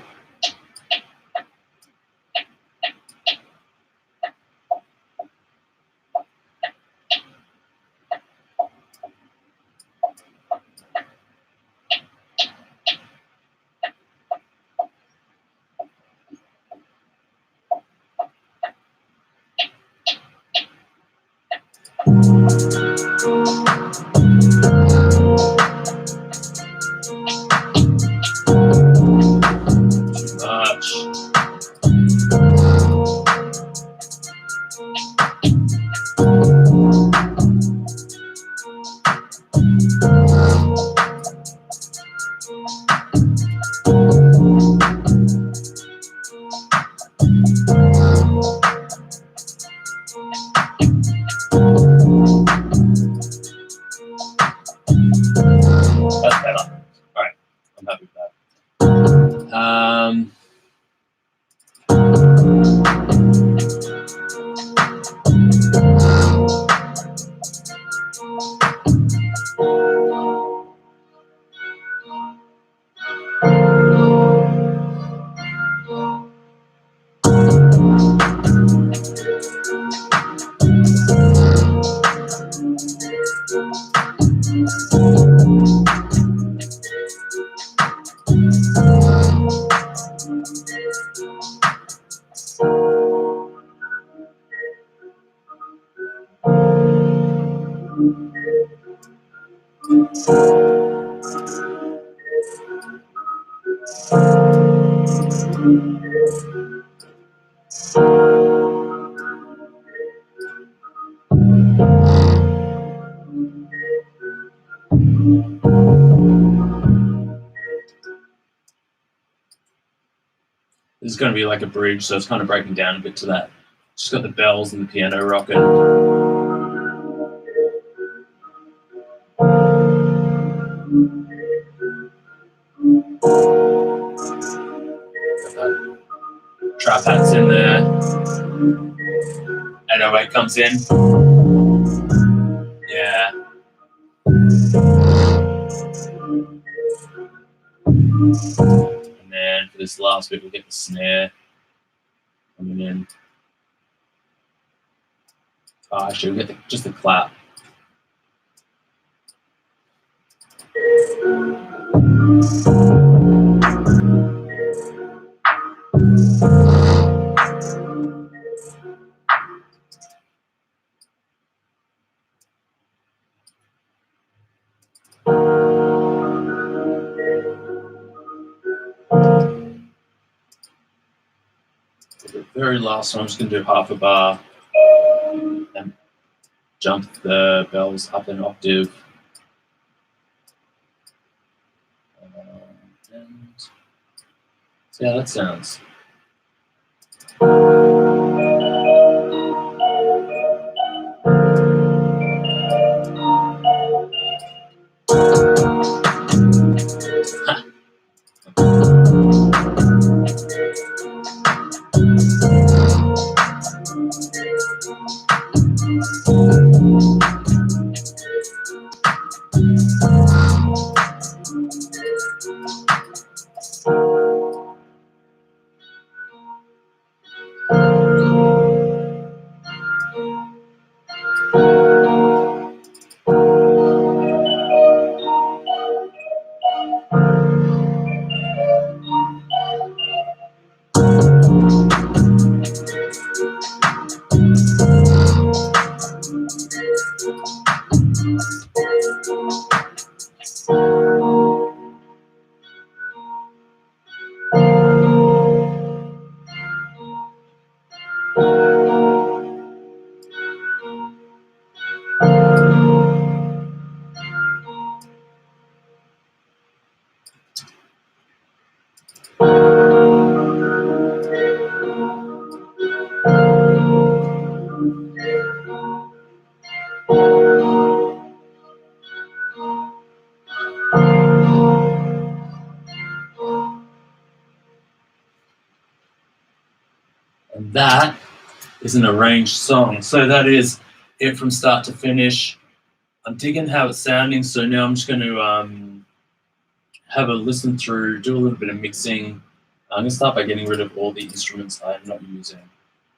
This is going to be like a bridge, so it's kind of breaking down a bit to that. Just got the bells and the piano rocking. Trap hats in there. 808 comes in. Yeah. And then for this last bit, we'll get the snare coming in. Oh, actually, we'll get just the clap. The very last one, I'm just going to do half a bar and jump the bells up an octave. And see how that sounds. And that is an arranged song. So that is it from start to finish. I'm digging how it's sounding, so now I'm just going to have a listen through, do a little bit of mixing. I'm going to start by getting rid of all the instruments I'm not using.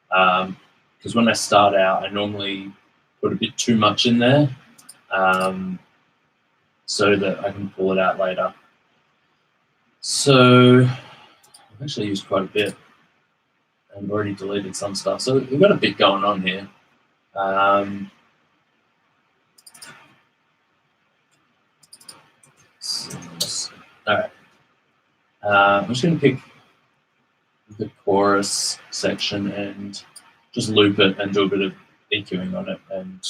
Because when I start out, I normally put a bit too much in there so that I can pull it out later. So I've actually used quite a bit and already deleted some stuff. So we've got a bit going on here. All right. I'm just going to pick the chorus section and just loop it and do a bit of EQing on it and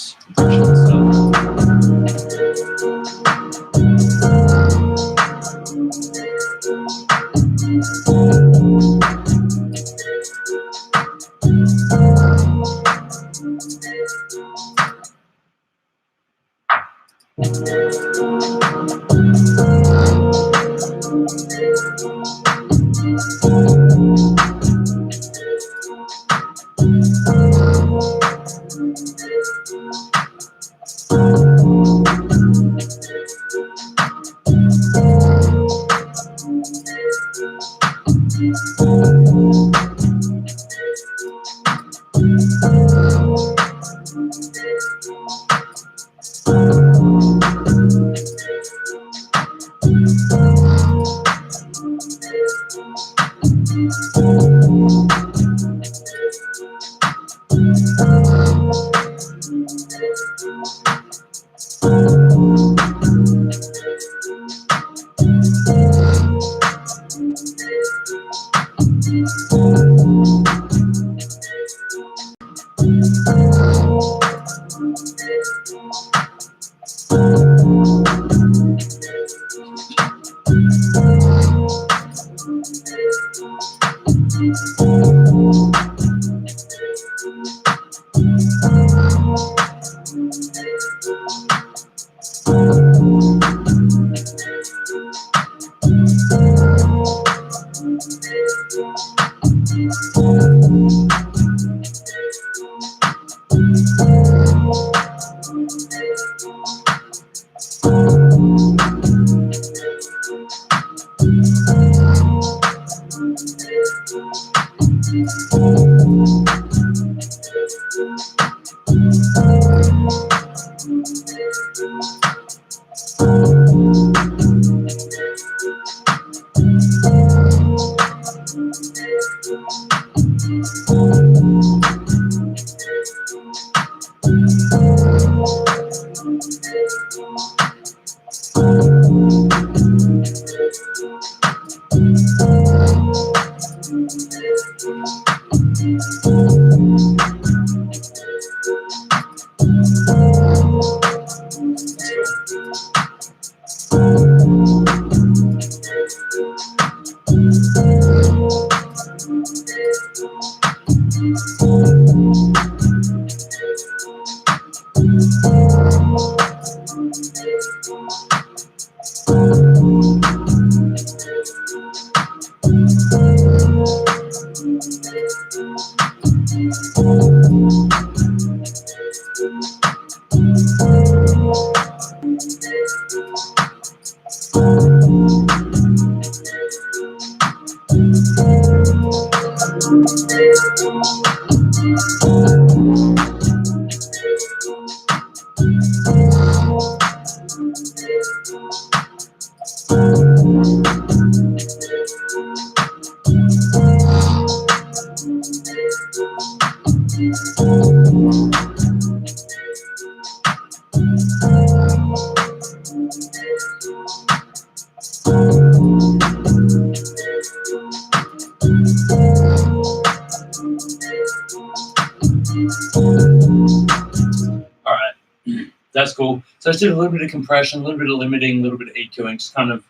That's cool. So I just did a little bit of compression, a little bit of limiting, a little bit of EQing, just kind of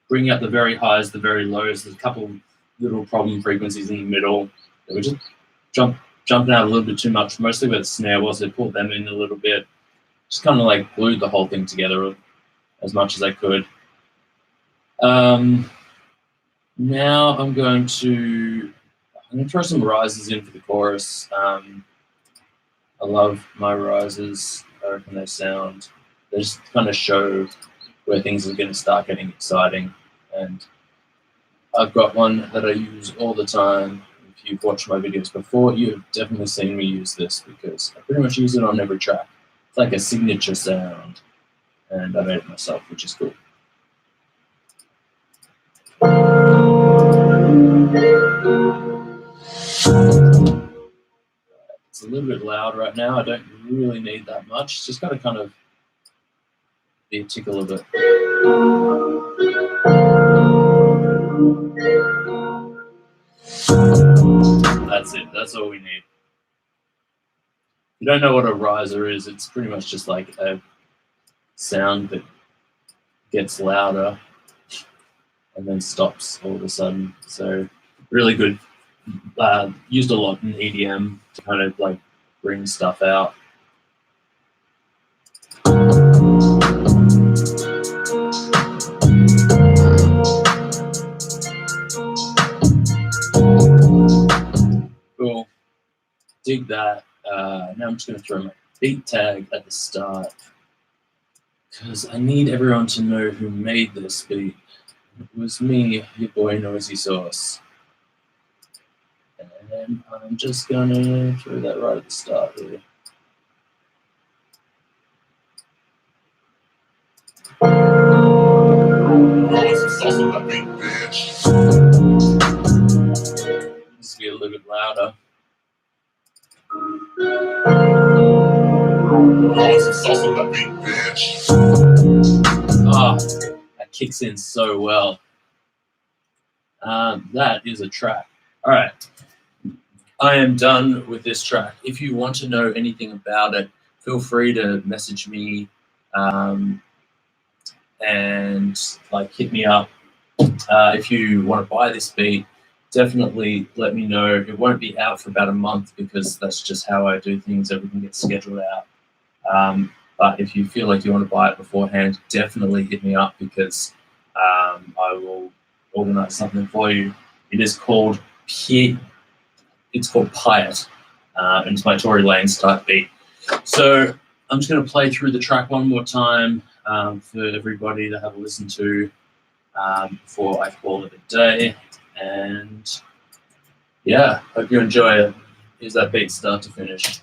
bringing up the very highs, the very lows. There's a couple little problem frequencies in the middle that were just jumping out a little bit too much, mostly where the snare was. I pulled them in a little bit, just kind of like glued the whole thing together as much as I could. Now I'm going to throw some rises in for the chorus. I love my rises. I reckon they just kind of show where things are going to start getting exciting. And I've got one that I use all the time. If you've watched my videos before, you've definitely seen me use this because I pretty much use it on every track. It's like a signature sound, and I made it myself, which is cool. It's a little bit loud right now. I don't really need that much. It's just got to kind of be a tickle of it. That's it. That's all we need. If you don't know what a riser is, it's pretty much just like a sound that gets louder and then stops all of a sudden. So really good. Used a lot in EDM to kind of like bring stuff out. Cool. Dig that. Now I'm just going to throw my beat tag at the start because I need everyone to know who made this beat. It was me, your boy Noisy Sauce. And I'm just going to throw that right at the start here. This will be a little bit louder. Oh, that kicks in so well. That is a track. All right. I am done with this track. If you want to know anything about it, feel free to message me and like hit me up. If you want to buy this beat, definitely let me know. It won't be out for about a month because that's just how I do things. Everything gets scheduled out. But if you feel like you want to buy it beforehand, definitely hit me up because I will organize something for you. It is called Piet, and it's my Tory Lanez type beat. So I'm just going to play through the track one more time for everybody to have a listen to before I call it a day. And yeah, hope you enjoy it. Here's that beat start to finish.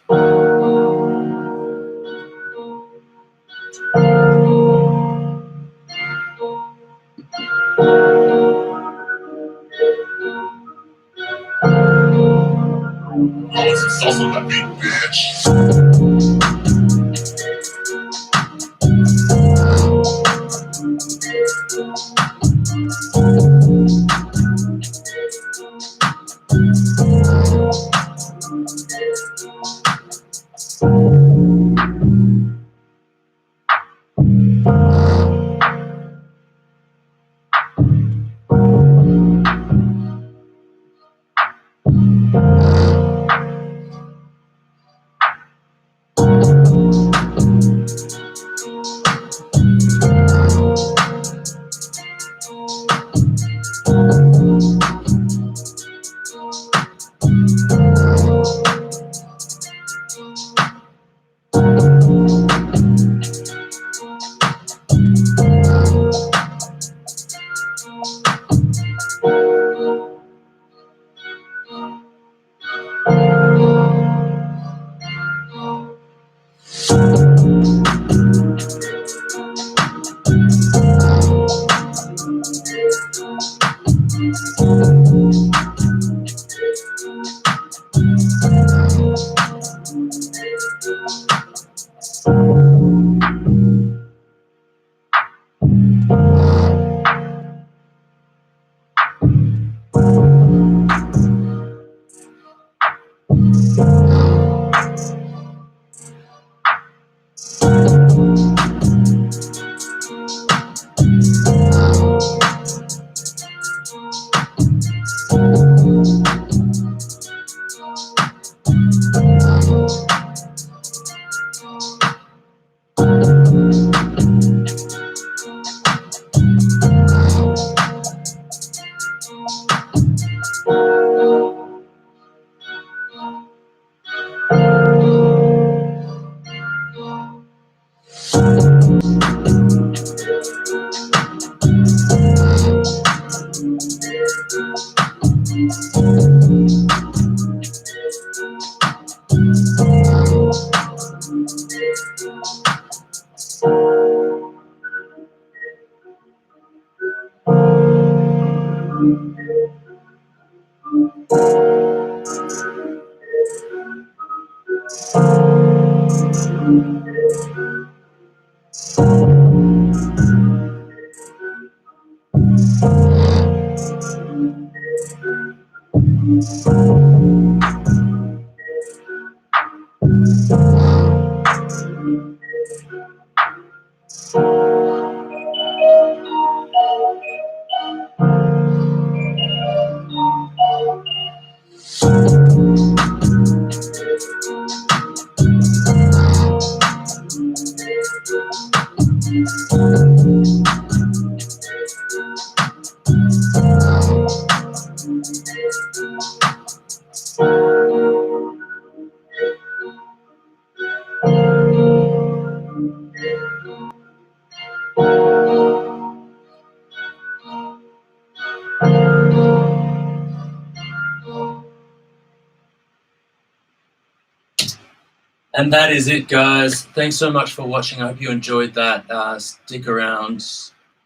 And that is it, guys. Thanks so much for watching. I hope you enjoyed that. Stick around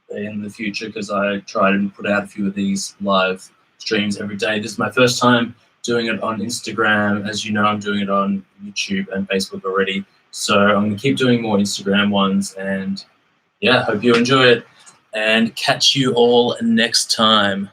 in the future because I try to put out a few of these live streams every day. This is my first time doing it on Instagram. As you know, I'm doing it on YouTube and Facebook already. So I'm going to keep doing more Instagram ones. And yeah, hope you enjoy it. And catch you all next time.